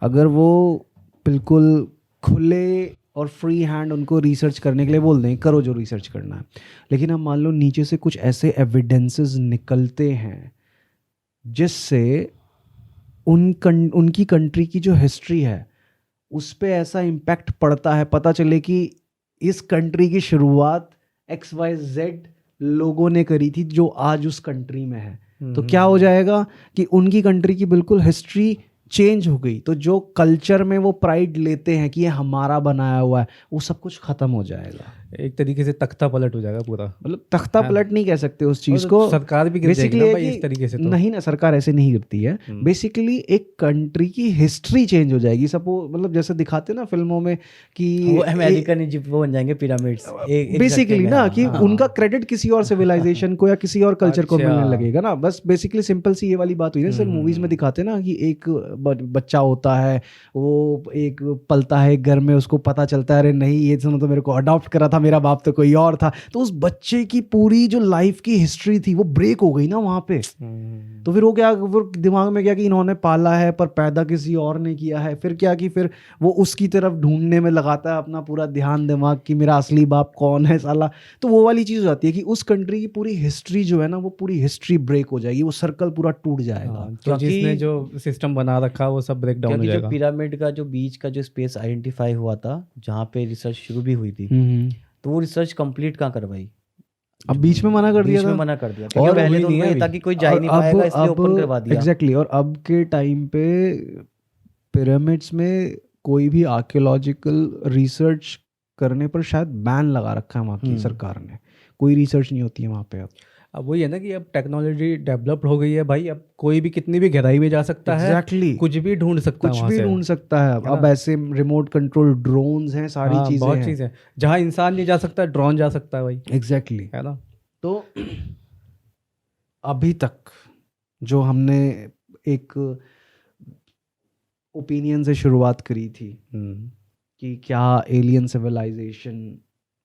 अगर वो बिल्कुल खुले और फ्री हैंड उनको रिसर्च करने के लिए बोल दें, करो जो रिसर्च करना है, लेकिन अब मान लो नीचे से कुछ ऐसे एविडेंसेस निकलते हैं जिससे उनकी कंट्री की जो हिस्ट्री है उस पे ऐसा इम्पैक्ट पड़ता है, पता चले कि इस कंट्री की शुरुआत XYZ लोगों ने करी थी जो आज उस कंट्री में है, तो क्या हो जाएगा कि उनकी कंट्री की बिल्कुल हिस्ट्री चेंज हो गई। तो जो कल्चर में वो प्राइड लेते हैं कि ये हमारा बनाया हुआ है, वो सब कुछ खत्म हो जाएगा। एक तरीके से तख्ता पलट हो जाएगा पूरा। मतलब तख्ता पलट नहीं कह सकते उस चीज और को, सरकार भी गिर जाएगी बेसिकली ना भाई इस तरीके से तो। नहीं ना, सरकार ऐसे नहीं गिरती है। बेसिकली एक कंट्री की हिस्ट्री चेंज हो जाएगी। सपोज मतलब जैसे दिखाते ना फिल्मों में कि वो अमेरिकन इजिप्ट वो बन जाएंगे पिरामिड्स बेसिकली ना कि उनका क्रेडिट किसी और सिविलाइजेशन को या किसी और कल्चर को मिलने लगेगा ना, बस बेसिकली सिंपल सी ये वाली बात हुई ना। जैसे मूवीज में दिखाते ना कि एक बच्चा होता है, वो एक पलता है घर में, उसको पता चलता है अरे नहीं ये तो मेरे को अडॉप्ट करा था था, मेरा बाप तो कोई और था। तो उस बच्चे की पूरी जो लाइफ की हिस्ट्री थी वो ब्रेक हो गई ना वहाँ पे। तो फिर वो क्या, वो दिमाग में क्या कि इन्होंने पाला है पर पैदा किसी और ने किया है, फिर क्या कि फिर वो उसकी तरफ ढूंढने में लगाता है अपना पूरा ध्यान दिमाग कि मेरा असली बाप कौन है साला। तो वो वाली चीज़ हो जाती है कि उस कंट्री की पूरी हिस्ट्री जो है ना, वो पूरी हिस्ट्री ब्रेक हो जाएगी, वो सर्कल पूरा टूट जाएगा। हाँ, तो क्योंकि- जिसने जो सिस्टम बना रखा वो सब ब्रेक डाउन हो क्योंकि जो जाएगा। पिरामिड का जो बीच का जो स्पेस आइडेंटिफाई हुआ था जहाँ पे रिसर्च शुरू भी हुई थी, तो वो रिसर्च कंप्लीट कहाँ करवाई? अब बीच में मना कर दिया बीच में था। मना कर दिया, क्योंकि और पहले हुई तो नहीं उनको है ये था अभी। कि कोई जा ही नहीं पाएगा, इसलिए ओपन करवा दिया। एग्जैक्टली। और अब के टाइम पे पिरामिड्स में कोई भी आर्कियोलॉजिकल रिसर्च करने पर शायद बैन लगा रखा है वहाँ की सरकार ने, कोई रिसर्च नहीं होती है वहाँ पे अब वही है ना कि अब टेक्नोलॉजी डेवलप्ड हो गई है भाई, अब कोई भी कितनी भी गहराई में जा सकता है, एग्जैक्टली कुछ भी ढूंढ सकता है कुछ वहाँ भी से। ढूंढ सकता है। है अब ना? ऐसे रिमोट कंट्रोल ड्रोन्स हैं, सारी हाँ, चीजें बहुत हैं। चीज़ है, जहाँ इंसान नहीं जा सकता ड्रोन जा सकता है भाई, एग्जैक्टली। है ना? तो अभी तक जो हमने एक ओपिनियन से शुरुआत करी थी कि क्या एलियन सिविलाइजेशन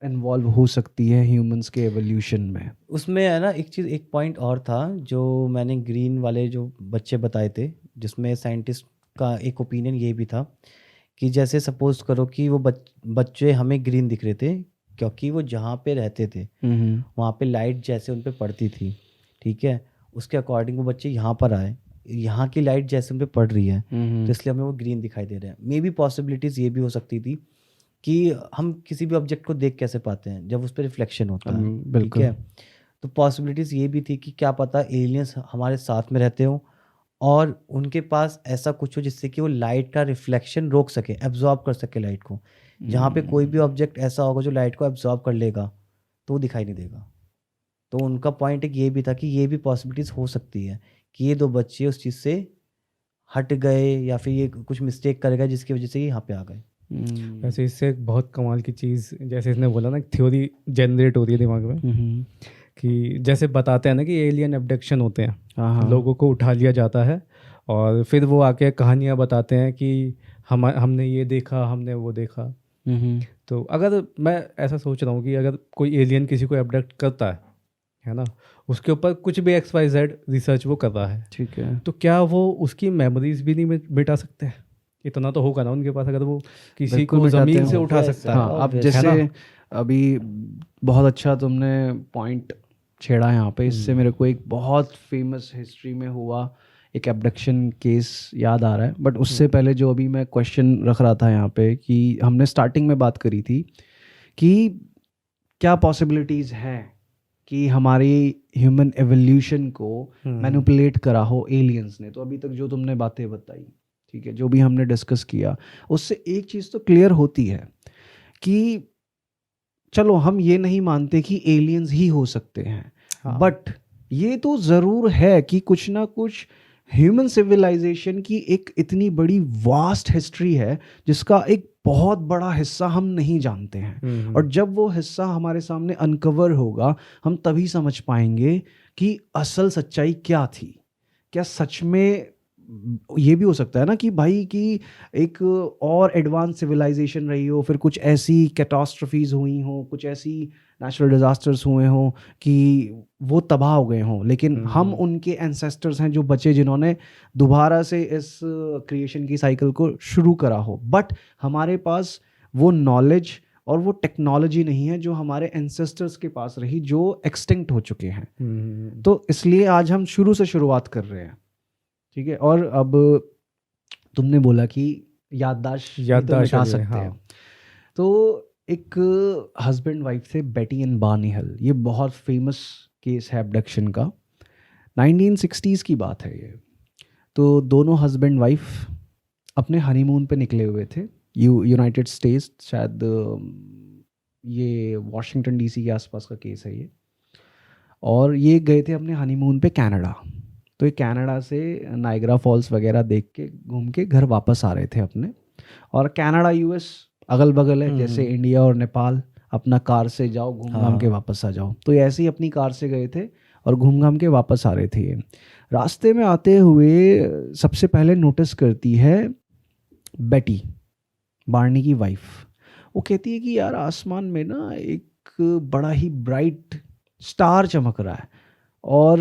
इन्वॉल्व हो सकती है ह्यूमंस के एवोल्यूशन में। उसमें है ना एक चीज़, एक पॉइंट और था जो मैंने ग्रीन वाले जो बच्चे बताए थे, जिसमें साइंटिस्ट का एक ओपिनियन ये भी था कि जैसे सपोज करो कि वो बच्चे हमें ग्रीन दिख रहे थे क्योंकि वो जहाँ पे रहते थे वहाँ पे लाइट जैसे उन पे पड़ती थी, ठीक है, उसके अकॉर्डिंग वो बच्चे यहाँ पर आए, यहाँ की लाइट जैसे उन पे पड़ रही है तो इसलिए हमें वो ग्रीन दिखाई दे रहे हैं। मे बी पॉसिबिलिटीज़ ये भी हो सकती थी कि हम किसी भी ऑब्जेक्ट को देख कैसे पाते हैं जब उस पर रिफ्लेक्शन होता है, ठीक बिल्कुल। है। तो पॉसिबिलिटीज़ ये भी थी कि क्या पता एलियंस हमारे साथ में रहते हो और उनके पास ऐसा कुछ हो जिससे कि वो लाइट का रिफ्लेक्शन रोक सके, एब्जॉर्ब कर सके लाइट को। जहाँ पे कोई भी ऑब्जेक्ट ऐसा होगा जो लाइट को एब्जॉर्ब कर लेगा तो वो दिखाई नहीं देगा। तो उनका पॉइंट एक ये भी था कि ये भी पॉसिबिलिटीज़ हो सकती है कि ये दो बच्चे उस चीज़ से हट गए या फिर ये कुछ मिस्टेक कर गए जिसकी वजह से ये यहाँ पे आ गए। वैसे इससे एक बहुत कमाल की चीज़, जैसे इसने बोला ना, थ्योरी जनरेट हो रही है दिमाग में कि जैसे बताते हैं ना कि एलियन एब्डक्शन होते हैं, हाँ। लोगों को उठा लिया जाता है और फिर वो आके कहानियाँ बताते हैं कि हमने ये देखा, हमने वो देखा। तो अगर मैं ऐसा सोच रहा हूँ कि अगर कोई एलियन किसी को एब्डक्ट करता है ना, उसके ऊपर कुछ भी XYZ रिसर्च वो कर रहा है, ठीक है। तो क्या वो उसकी मेमोरीज भी नहीं मिटा सकते हैं? इतना तो होगा ना उनके पास, अगर वो किसी बिल्कुल को मिटाते ज़मीन हैं। से उठा Obvious सकता है। है। हाँ, अब obvious, जैसे है अभी बहुत अच्छा तुमने पॉइंट छेड़ा यहाँ पे, इससे मेरे को एक बहुत फेमस हिस्ट्री में हुआ एक एब्डक्शन केस याद आ रहा है। बट उससे पहले जो अभी मैं क्वेश्चन रख रहा था यहाँ पे कि हमने स्टार्टिंग में बात करी थी कि क्या पॉसिबिलिटीज़ हैं कि हमारी ह्यूमन एवोल्यूशन को मैनिपुलेट करा हो एलियंस ने। तो अभी तक जो तुमने बातें बताई, ठीक है, जो भी हमने डिस्कस किया, उससे एक चीज़ तो क्लियर होती है कि चलो हम ये नहीं मानते कि एलियंस ही हो सकते हैं, हाँ। बट ये तो ज़रूर है कि कुछ ना कुछ ह्यूमन सिविलाइजेशन की एक इतनी बड़ी वास्ट हिस्ट्री है जिसका एक बहुत बड़ा हिस्सा हम नहीं जानते हैं। और जब वो हिस्सा हमारे सामने अनकवर होगा, हम तभी समझ पाएंगे कि असल सच्चाई क्या थी। क्या सच में ये भी हो सकता है ना कि भाई कि एक और एडवांस सिविलाइजेशन रही हो, फिर कुछ ऐसी कैटास्ट्रफीज हुई हो, कुछ ऐसी नेचुरल डिजास्टर्स हुए हों कि वो तबाह हो गए हों, लेकिन हम उनके एंसेस्टर्स हैं जो बचे, जिन्होंने दोबारा से इस क्रिएशन की साइकिल को शुरू करा हो। बट हमारे पास वो नॉलेज और वो टेक्नोलॉजी नहीं है जो हमारे एंसेस्टर्स के पास रही, जो एक्सटिंक्ट हो चुके हैं। तो इसलिए आज हम शुरू से शुरुआत कर रहे हैं, ठीक है। और अब तुमने बोला कि याददाश्त भी तो मिटा चलिए, सकते हैं। हाँ। तो एक हस्बैंड वाइफ थे, बेटी एंड बार्नीहल। ये बहुत फेमस केस है एब्डक्शन का, 1960s की बात है ये। तो दोनों हस्बैंड वाइफ अपने हनीमून पे निकले हुए थे, यूनाइटेड स्टेट्स, शायद ये वॉशिंगटन DC के आसपास का केस है ये। और ये गए थे अपने हनीमून पे कनाडा। तो ये कनाडा से नायग्रा फॉल्स वगैरह देख के घूम के घर वापस आ रहे थे अपने। और कनाडा US अगल बगल है, जैसे इंडिया और नेपाल, अपना कार से जाओ, घूम घाम के वापस आ जाओ। तो ये ऐसे ही अपनी कार से गए थे और घूम घाम के वापस आ रहे थे। ये रास्ते में आते हुए सबसे पहले नोटिस करती है बेटी, बार्नी की वाइफ, वो कहती है कि यार आसमान में ना एक बड़ा ही ब्राइट स्टार चमक रहा है और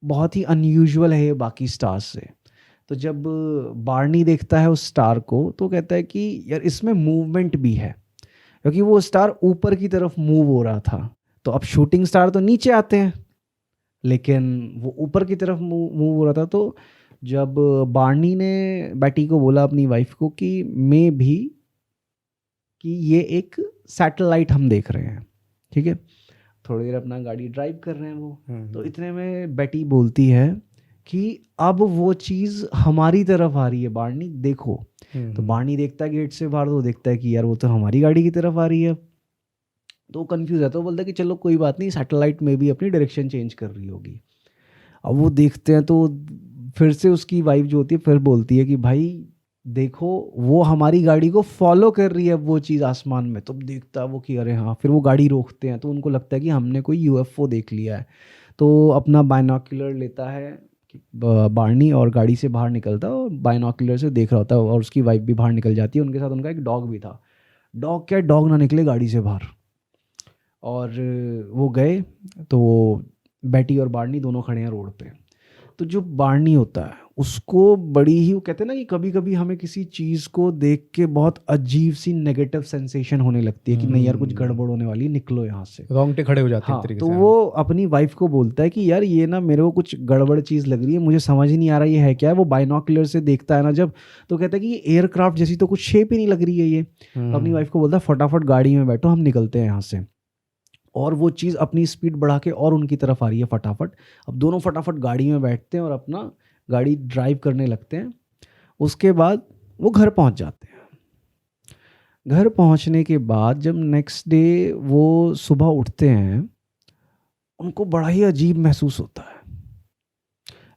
बहुत ही अनयूजुअल है ये बाकी स्टार्स से। तो जब बार्नी देखता है उस स्टार को तो कहता है कि यार इसमें मूवमेंट भी है, क्योंकि वो स्टार ऊपर की तरफ मूव हो रहा था। तो अब शूटिंग स्टार तो नीचे आते हैं, लेकिन वो ऊपर की तरफ मूव हो रहा था। तो जब बार्नी ने बेटी को बोला अपनी वाइफ को कि मे भी कि ये एक सैटेलाइट हम देख रहे हैं, ठीक है, थोड़ी देर अपना गाड़ी ड्राइव कर रहे हैं वो, तो इतने में बेटी बोलती है कि अब वो चीज़ हमारी तरफ आ रही है बार्नी, देखो। तो बार्नी देखता है गेट से बाहर, तो देखता है कि यार वो तो हमारी गाड़ी की तरफ आ रही है। तो कंफ्यूज है, तो बोलता है कि चलो कोई बात नहीं, सैटेलाइट में भी अपनी डायरेक्शन चेंज कर रही होगी। अब वो देखते हैं तो फिर से उसकी वाइफ जो होती है फिर बोलती है कि भाई देखो वो हमारी गाड़ी को फॉलो कर रही है वो चीज़ आसमान में। तो देखता है वो कि अरे हाँ, फिर वो गाड़ी रोकते हैं तो उनको लगता है कि हमने कोई यूएफओ देख लिया है। तो अपना बायनॉक्यूलर लेता है बार्नी और गाड़ी से बाहर निकलता है और बायनॉक्यूलर से देख रहा होता है, और उसकी वाइफ भी बाहर निकल जाती है, उनके साथ उनका एक डॉग भी था। डॉग ना निकले गाड़ी से बाहर, और वो गए तो बेटी और बार्नी दोनों खड़े हैं रोड पे। तो जो बार्नी होता है उसको बड़ी ही, वो कहते हैं ना कि कभी कभी हमें किसी चीज़ को देख के बहुत अजीब सी नेगेटिव सेंसेशन होने लगती है कि नहीं यार कुछ गड़बड़ होने वाली है, निकलो यहाँ से, रोंगटे खड़े हो जाते हैं हाँ। एक तरीके तो से। वो अपनी वाइफ को बोलता है कि यार ये ना मेरे को कुछ गड़बड़ चीज़ लग रही है, मुझे समझ ही नहीं आ रहा ये है क्या है। वो बाइनोकुलर से देखता है ना जब, तो कहता है कि ये एयरक्राफ्ट जैसी तो कुछ शेप ही नहीं लग रही है ये। तो अपनी वाइफ को बोलता है फटाफट गाड़ी में बैठो, हम निकलते हैं यहाँ से। और वो चीज़ अपनी स्पीड बढ़ा के और उनकी तरफ आ रही है फटाफट। अब दोनों फटाफट गाड़ी में बैठते हैं और अपना गाड़ी ड्राइव करने लगते हैं। उसके बाद वो घर पहुंच जाते हैं। घर पहुंचने के बाद जब नेक्स्ट डे वो सुबह उठते हैं, उनको बड़ा ही अजीब महसूस होता है।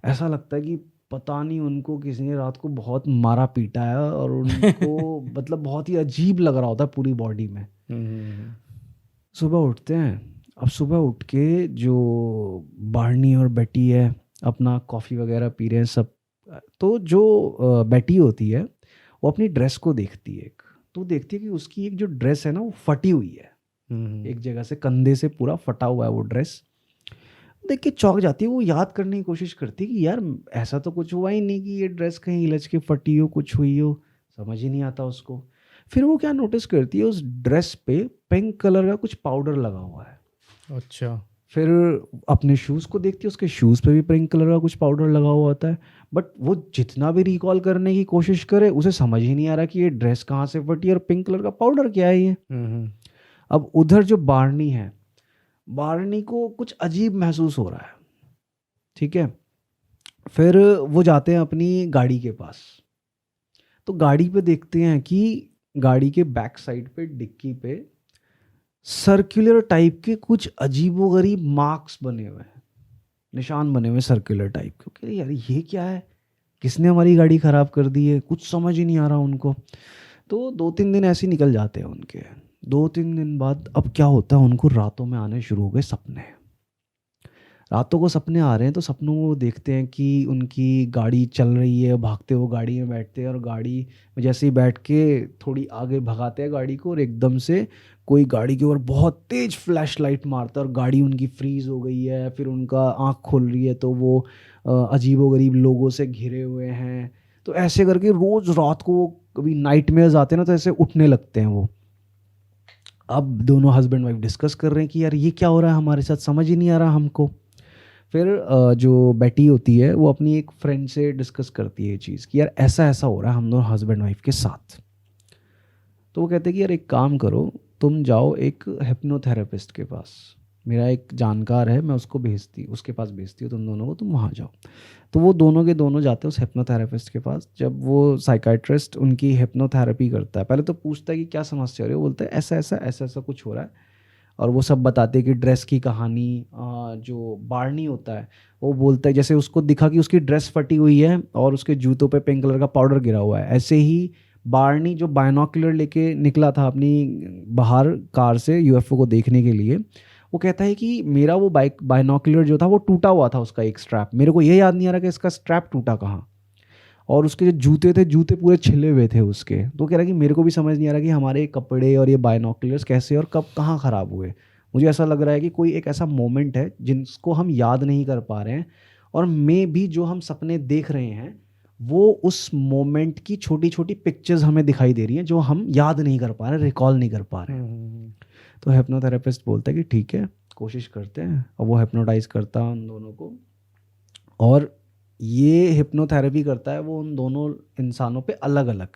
ऐसा लगता है कि पता नहीं उनको किसी ने रात को बहुत मारा पीटा है और उनको मतलब बहुत ही अजीब लग रहा होता है पूरी बॉडी में। सुबह उठते हैं। अब सुबह उठ के जो बार्नी और बेटी है अपना कॉफ़ी वगैरह पी रहे हैं सब। तो जो बेटी होती है वो अपनी ड्रेस को देखती है, तो देखती है कि उसकी एक जो ड्रेस है ना वो फटी हुई है, एक जगह से कंधे से पूरा फटा हुआ है वो ड्रेस। देख के चौंक जाती है। वो याद करने की कोशिश करती है कि यार ऐसा तो कुछ हुआ ही नहीं कि ये ड्रेस कहीं इलझ के फटी हो, कुछ हुई हो, समझ ही नहीं आता उसको। फिर वो क्या नोटिस करती है, उस ड्रेस पे पिंक कलर का कुछ पाउडर लगा हुआ है। अच्छा। फिर अपने शूज़ को देखती है, उसके शूज़ पे भी पिंक कलर का कुछ पाउडर लगा हुआ होता है। बट वो जितना भी रिकॉल करने की कोशिश करे उसे समझ ही नहीं आ रहा कि ये ड्रेस कहाँ से फटी और पिंक कलर का पाउडर क्या है ये। अब उधर जो बार्नी है, बार्नी को कुछ अजीब महसूस हो रहा है, ठीक है। फिर वो जाते हैं अपनी गाड़ी के पास, तो गाड़ी पे देखते हैं कि गाड़ी के बैक साइड पे डिक्की पे सर्कुलर टाइप के कुछ अजीबोगरीब मार्क्स बने हुए हैं, निशान बने हुए सर्कुलर टाइप के। ओके यार ये क्या है, किसने हमारी गाड़ी ख़राब कर दी है, कुछ समझ ही नहीं आ रहा उनको। तो 2-3 दिन ऐसे ही निकल जाते हैं उनके। 2-3 दिन बाद अब क्या होता है, उनको रातों में आने शुरू हो गए सपने। रातों को सपने आ रहे हैं तो सपनों को देखते हैं कि उनकी गाड़ी चल रही है, भागते वो गाड़ी में बैठते हैं और गाड़ी में जैसे ही बैठ के थोड़ी आगे भगाते हैं गाड़ी को और एकदम से कोई गाड़ी के ऊपर बहुत तेज़ फ्लैश लाइट मारता है और गाड़ी उनकी फ्रीज़ हो गई है। फिर उनका आँख खुल रही है तो वो अजीबोगरीब लोगों से घिरे हुए हैं। तो ऐसे करके रोज़ रात को कभी नाइटमेयर्स आते हैं ना तो ऐसे उठने लगते हैं वो। अब दोनों हस्बैंड वाइफ डिस्कस कर रहे हैं कि यार ये क्या हो रहा है हमारे साथ, समझ ही नहीं आ रहा हमको। फिर जो बेटी होती है वो अपनी एक फ्रेंड से डिस्कस करती है ये चीज़ कि यार ऐसा ऐसा हो रहा है हम दोनों हस्बैंड वाइफ के साथ। तो वो कहते हैं कि यार एक काम करो, तुम जाओ एक हिप्नोथेरेपिस्ट के पास, मेरा एक जानकार है, मैं उसके पास भेजती हूँ तुम दोनों को, तुम वहाँ जाओ। तो वो दोनों के दोनों जाते हैं उस हिप्नोथेरेपिस्ट के पास। जब वो साइकाइट्रिस्ट उनकी हिप्नोथेरेपी करता है, पहले तो पूछता है कि क्या समस्या हो रही है, वो बोलता है ऐसा ऐसा ऐसा ऐसा कुछ हो रहा है। और वो सब बताते हैं कि ड्रेस की कहानी। जो बार्नी होता है वो बोलता है जैसे उसको दिखा कि उसकी ड्रेस फटी हुई है और उसके जूतों पे पिंक कलर का पाउडर गिरा हुआ है। ऐसे ही बार्नी जो बायनॉक्यूलर लेके निकला था अपनी बाहर कार से यूएफओ को देखने के लिए, वो कहता है कि मेरा वो बायनॉक्यूलर जो था वो टूटा हुआ था, उसका एक स्ट्रैप, मेरे को ये याद नहीं आ रहा कि इसका स्ट्रैप टूटा कहाँ। और उसके जो जूते थे, जूते पूरे छिले हुए थे उसके। तो कह रहा कि मेरे को भी समझ नहीं आ रहा कि हमारे कपड़े और ये बायनॉकुलर्स कैसे और कब कहाँ ख़राब हुए। मुझे ऐसा लग रहा है कि कोई एक ऐसा मोमेंट है जिसको हम याद नहीं कर पा रहे हैं, और मे भी जो हम सपने देख रहे हैं वो उस मोमेंट की छोटी छोटी पिक्चर्स हमें दिखाई दे रही हैं जो हम याद नहीं कर पा रहे, रिकॉल नहीं कर पा रहे हैं। तो हिप्नोथेरेपिस्ट बोलता है कि ठीक है, कोशिश करते हैं, और वो हिप्नोटाइज करता है उन दोनों को, और ये हिप्नोथेरेपी करता है वो उन दोनों इंसानों पे अलग अलग,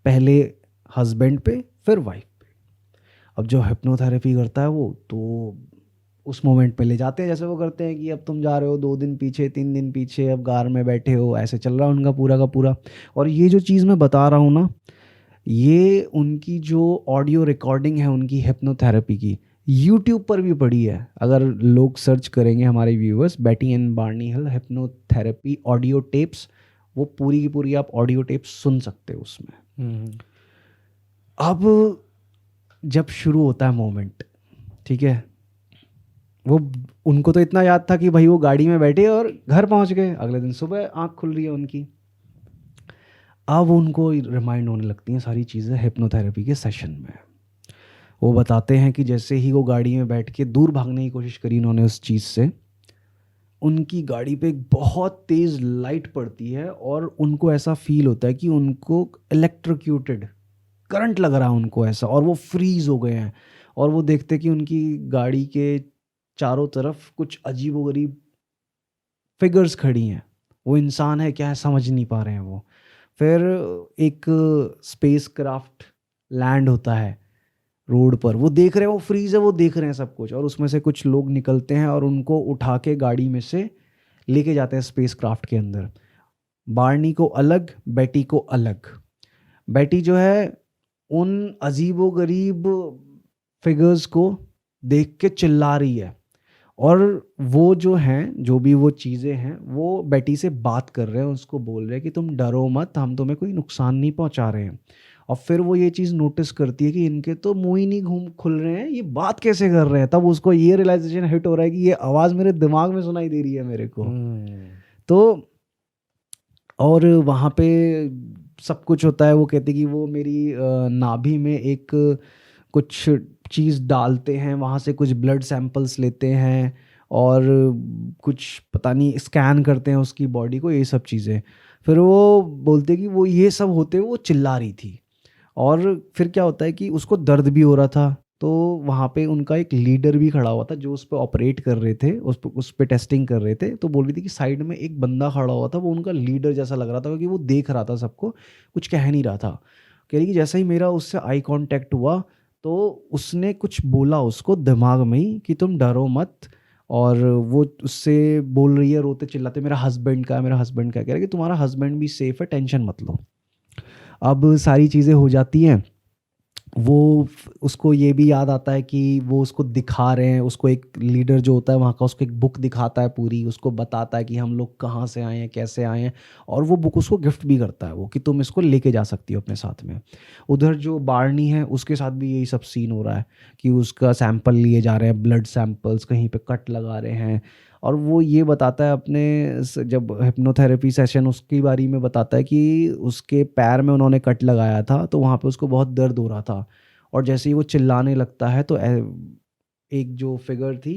पहले हस्बैंड पे फिर वाइफ पे। अब जो हिप्नोथेरेपी करता है वो तो उस मोमेंट पे ले जाते हैं, जैसे वो करते हैं कि अब तुम जा रहे हो 2 दिन पीछे, 3 दिन पीछे, अब कार में बैठे हो, ऐसे चल रहा है उनका पूरा का पूरा। और ये जो चीज़ मैं बता रहा हूँ ना, ये उनकी जो ऑडियो रिकॉर्डिंग है उनकी हिप्नोथेरेपी की, यूट्यूब पर भी पड़ी है। अगर लोग सर्च करेंगे हमारे viewers, Betty and Barney Hill hypnotherapy audio tapes, वो पूरी की पूरी आप ऑडियो टेप्स सुन सकते हो उसमें। अब जब शुरू होता है मोमेंट, ठीक है, वो उनको तो इतना याद था कि भाई वो गाड़ी में बैठे और घर पहुंच गए, अगले दिन सुबह आंख खुल रही है उनकी। अब उनको रिमाइंड होने लगती हैं सारी चीज़ें हिप्नोथेरेपी के सेशन में। वो बताते हैं कि जैसे ही वो गाड़ी में बैठ के दूर भागने की कोशिश करी उन्होंने उस चीज़ से, उनकी गाड़ी पे एक बहुत तेज़ लाइट पड़ती है और उनको ऐसा फील होता है कि उनको इलेक्ट्रोक्यूटेड करंट लग रहा है उनको ऐसा, और वो फ्रीज हो गए हैं। और वो देखते कि उनकी गाड़ी के चारों तरफ कुछ अजीबोगरीब फिगर्स खड़ी हैं, वो इंसान है क्या है समझ नहीं पा रहे हैं वो। फिर एक स्पेस क्राफ्ट लैंड होता है रोड पर, वो देख रहे हैं, वो फ्रीज है, वो देख रहे हैं सब कुछ, और उसमें से कुछ लोग निकलते हैं और उनको उठा के गाड़ी में से लेके जाते हैं स्पेस क्राफ्ट के अंदर। बार्नी को अलग, बेटी को अलग। बेटी जो है उन अजीबोगरीब फिगर्स को देख के चिल्ला रही है, और वो जो हैं, जो भी वो चीज़ें हैं, वो बेटी से बात कर रहे हैं, उसको बोल रहे हैं कि तुम डरो मत, हम तुम्हें कोई नुकसान नहीं पहुंचा रहे हैं। और फिर वो ये चीज़ नोटिस करती है कि इनके तो मुंह ही नहीं घूम खुल रहे हैं, ये बात कैसे कर रहे हैं। तब उसको ये रियलाइजेशन हिट हो रहा है कि ये आवाज़ मेरे दिमाग में सुनाई दे रही है मेरे को। तो और वहाँ पे सब कुछ होता है। वो कहते कि वो मेरी नाभि में एक कुछ चीज़ डालते हैं, वहाँ से कुछ ब्लड सैंपल्स लेते हैं और कुछ पता नहीं स्कैन करते हैं उसकी बॉडी को, ये सब चीज़ें। फिर वो बोलते कि वो ये सब होते हुए वो चिल्ला रही थी। और फिर क्या होता है कि उसको दर्द भी हो रहा था, तो वहाँ पे उनका एक लीडर भी खड़ा हुआ था जो उस पर ऑपरेट कर रहे थे, उस पर टेस्टिंग कर रहे थे। तो बोल रही थी कि साइड में एक बंदा खड़ा हुआ था, वो उनका लीडर जैसा लग रहा था क्योंकि वो देख रहा था सबको, कुछ कह नहीं रहा था। कह रही कि जैसा ही मेरा उससे आई कांटेक्ट हुआ तो उसने कुछ बोला उसको दिमाग में ही कि तुम डरो मत। और वो उससे बोल रही है रोते चिल्लाते, मेरा हस्बैंड का है, मेरा हस्बैंड का है। कह रहा है कि तुम्हारा हस्बैंड भी सेफ है, टेंशन मत लो। अब सारी चीज़ें हो जाती हैं। वो उसको ये भी याद आता है कि वो उसको दिखा रहे हैं, उसको एक लीडर जो होता है वहाँ का, उसको एक बुक दिखाता है पूरी, उसको बताता है कि हम लोग कहाँ से आए हैं, कैसे आए हैं, और वो बुक उसको गिफ्ट भी करता है वो कि तुम इसको लेके जा सकती हो अपने साथ में। उधर जो बार्नी है उसके साथ भी यही सब सीन हो रहा है कि उसका सैंपल लिए जा रहे हैं, ब्लड सैंपल्स, कहीं पे कट लगा रहे हैं। और वो ये बताता है अपने जब हिप्नोथेरेपी सेशन उसकी बारी में बताता है कि उसके पैर में उन्होंने कट लगाया था तो वहाँ पे उसको बहुत दर्द हो रहा था। और जैसे ही वो चिल्लाने लगता है तो एक जो फिगर थी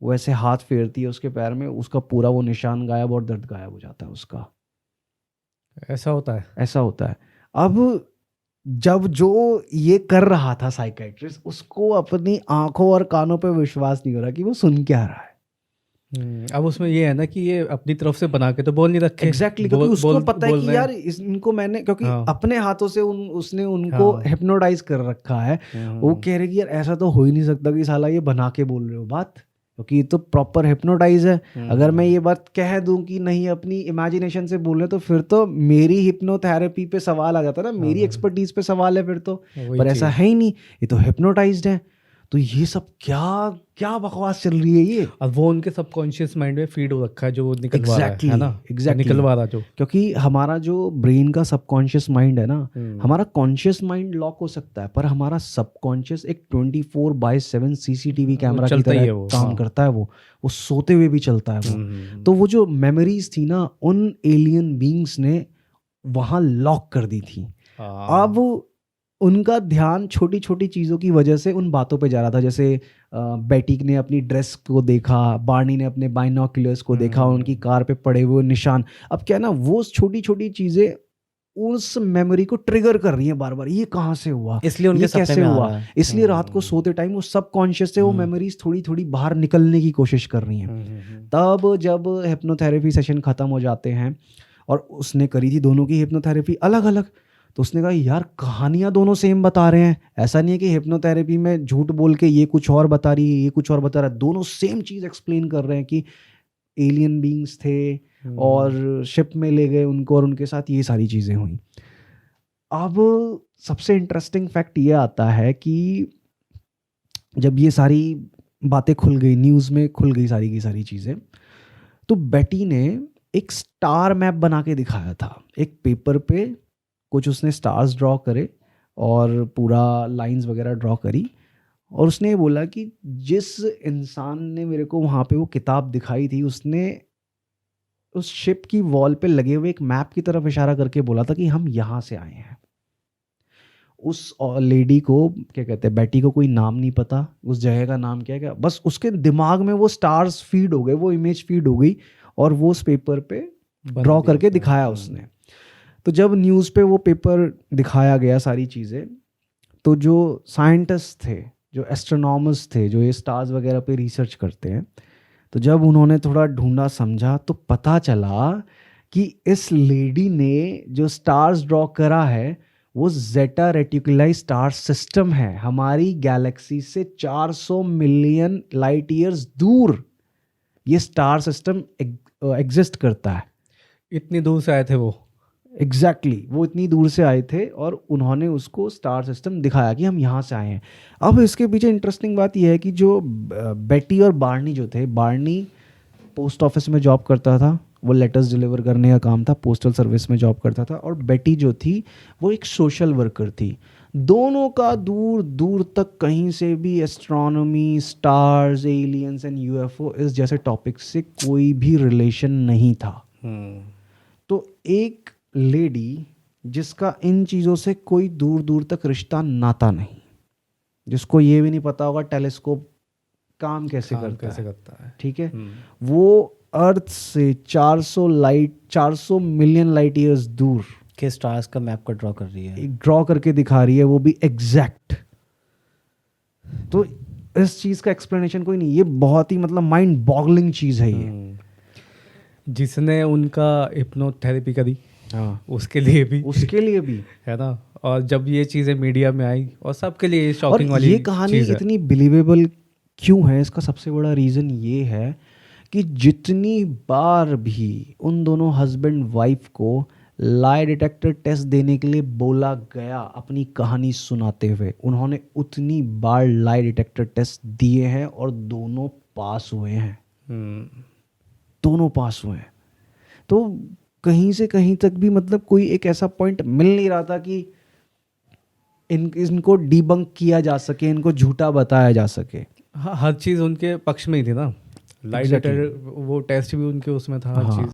वो ऐसे हाथ फेरती है उसके पैर में, उसका पूरा वो निशान गायब और दर्द गायब हो जाता है उसका। ऐसा होता है। ऐसा होता है। अब जब जो ये कर रहा था साइकेट्रिस्ट, उसको अपनी आंखों और कानों पे विश्वास नहीं हो रहा कि वो सुन क्या रहा है। अब उसमें ये है ना कि ये अपनी तरफ से बना के तो बोल नहीं रखे। एग्जैक्टली क्योंकि उसको पता है बोल कि रहे हैं। यार इनको मैंने क्योंकि हाँ। अपने हाथों से उसने उनको हाँ। हिप्नोटाइज कर रखा है। वो कह रहे कि यार ऐसा तो हो ही नहीं सकता कि साला ये बना के बोल रहे हो बात, क्योंकि ये तो प्रॉपर हिप्नोटाइज है। अगर मैं ये बात कह दूं कि नहीं अपनी इमेजिनेशन से बोल रहे तो फिर तो मेरी हिप्नोथेरेपी पे सवाल आ जाता ना, मेरी एक्सपर्टीज पे सवाल है फिर तो। वही पर ऐसा चीज़। है ही नहीं, ये तो हिप्नोटाइज्ड है। तो ये सब क्या क्या बकवास चल रही है ये। अब वो उनके सबकॉन्शियस माइंड में फीड हो रखा है जो वो निकलवा रहा है Exactly, ना। exactly. निकलवा रहा जो। क्योंकि हमारा जो ब्रेन का सबकॉन्शियस माइंड है ना, हमारा कॉन्शियस माइंड लॉक हो सकता है पर हमारा सबकॉन्शियस एक 24/7 सीसीटीवी कैमरा की चलता ही तरह है वो। काम हाँ। करता है। वो सोते हुए भी चलता है वो। तो वो जो मेमोरीज थी ना, उन एलियन बीइंग्स ने वहाँ लॉक कर दी थी। हाँ। अब उनका ध्यान छोटी छोटी चीज़ों की वजह से उन बातों पे जा रहा था, जैसे बेटी ने अपनी ड्रेस को देखा, बार्नी ने अपने बाइनोक्यूलर्स को देखा, उनकी कार पे पड़े हुए निशान। अब क्या है ना, वो छोटी छोटी चीज़ें उस मेमोरी को ट्रिगर कर रही हैं बार बार, ये कहाँ से हुआ, इसलिए उनके ये सपने कैसे में आ हुआ। रहा है। इसलिए रात को सोते टाइम वो सबकॉन्शियस से वो हम्म। मेमोरीज थोड़ी थोड़ी बाहर निकलने की कोशिश कर रही हैं। तब जब हिप्नोथेरेपी सेशन ख़त्म हो जाते हैं, और उसने करी थी दोनों की हिप्नोथेरेपी अलग अलग, तो उसने कहा यार कहानियाँ दोनों सेम बता रहे हैं, ऐसा नहीं है कि हिप्नोथेरेपी में झूठ बोल के ये कुछ और बता रही है, ये कुछ और बता रहा है, दोनों सेम चीज़ एक्सप्लेन कर रहे हैं कि एलियन बीइंग्स थे और शिप में ले गए उनको, और उनके साथ ये सारी चीज़ें हुई। अब सबसे इंटरेस्टिंग फैक्ट ये आता है कि जब ये सारी बातें खुल गई, न्यूज़ में खुल गई सारी की सारी चीज़ें, तो बेटी ने एक स्टार मैप बना के दिखाया था। एक पेपर पे कुछ उसने स्टार्स ड्रॉ करे और पूरा लाइंस वगैरह ड्रॉ करी, और उसने ये बोला कि जिस इंसान ने मेरे को वहाँ पे वो किताब दिखाई थी, उसने उस शिप की वॉल पे लगे हुए एक मैप की तरफ इशारा करके बोला था कि हम यहाँ से आए हैं। उस लेडी को, क्या कहते हैं, बेटी को कोई नाम नहीं पता, उस जगह का नाम क्या है, क्या बस उसके दिमाग में वो स्टार्स फीड हो गए, वो इमेज फीड हो गई, और वो उस पेपर पे ड्रॉ करके दिखाया उसने। तो जब न्यूज़ पे वो पेपर दिखाया गया सारी चीज़ें, तो जो साइंटिस्ट थे, जो एस्ट्रोनॉमर्स थे, जो ये स्टार्स वगैरह पे रिसर्च करते हैं, तो जब उन्होंने थोड़ा ढूंढा समझा, तो पता चला कि इस लेडी ने जो स्टार्स ड्रॉ करा है वो जेटा रेटिकुलाई स्टार सिस्टम है। हमारी गैलेक्सी से 400 मिलियन लाइट ईयर्स दूर ये स्टार सिस्टम एग्जिस्ट करता है। इतनी दूर से आए थे वो। एग्जैक्टली वो इतनी दूर से आए थे, और उन्होंने उसको स्टार सिस्टम दिखाया कि हम यहाँ से आए हैं। अब इसके पीछे इंटरेस्टिंग बात यह है कि जो बेटी और बार्नी जो थे, बार्नी पोस्ट ऑफिस में जॉब करता था, वो लेटर्स डिलीवर करने का काम था, पोस्टल सर्विस में जॉब करता था, और बेटी जो थी वो एक सोशल वर्कर थी। दोनों का दूर दूर तक कहीं से भी astronomy, stars, aliens and UFO इस जैसे टॉपिक से कोई भी रिलेशन नहीं था। तो एक लेडी जिसका इन चीज़ों से कोई दूर दूर तक रिश्ता नाता नहीं, जिसको ये भी नहीं पता होगा टेलीस्कोप काम कैसे करता है, ठीक है, वो अर्थ से 400 मिलियन लाइट ईयर्स दूर के स्टार्स का मैप का ड्रॉ कर रही है, ड्रॉ करके दिखा रही है, वो भी एग्जैक्ट। तो इस चीज़ का एक्सप्लेनेशन कोई नहीं, ये बहुत ही मतलब माइंड बॉगलिंग चीज़ है ये। जिसने उनका हिप्नोथेरेपी करी, हाँ, उसके लिए भी है ना। और जब ये चीज़ें मीडिया में आई, और सबके लिए शॉकिंग वाली ये कहानी चीज़ है। इतनी बिलीवेबल क्यों है, इसका सबसे बड़ा रीज़न ये है कि जितनी बार भी उन दोनों हस्बैंड वाइफ को लाई डिटेक्टर टेस्ट देने के लिए बोला गया अपनी कहानी सुनाते हुए, उन्होंने उतनी बार लाई डिटेक्टर टेस्ट दिए हैं, और दोनों पास हुए हैं। दोनों पास हुए हैं। तो कहीं से कहीं तक भी मतलब कोई एक ऐसा पॉइंट मिल नहीं रहा था कि इनको डिबंक किया जा सके, इनको झूठा बताया जा सके। हाँ, हर चीज़ उनके पक्ष में ही थी ना। लाइट डिटेक्टर वो टेस्ट भी उनके उसमें था, हर हाँ। चीज़।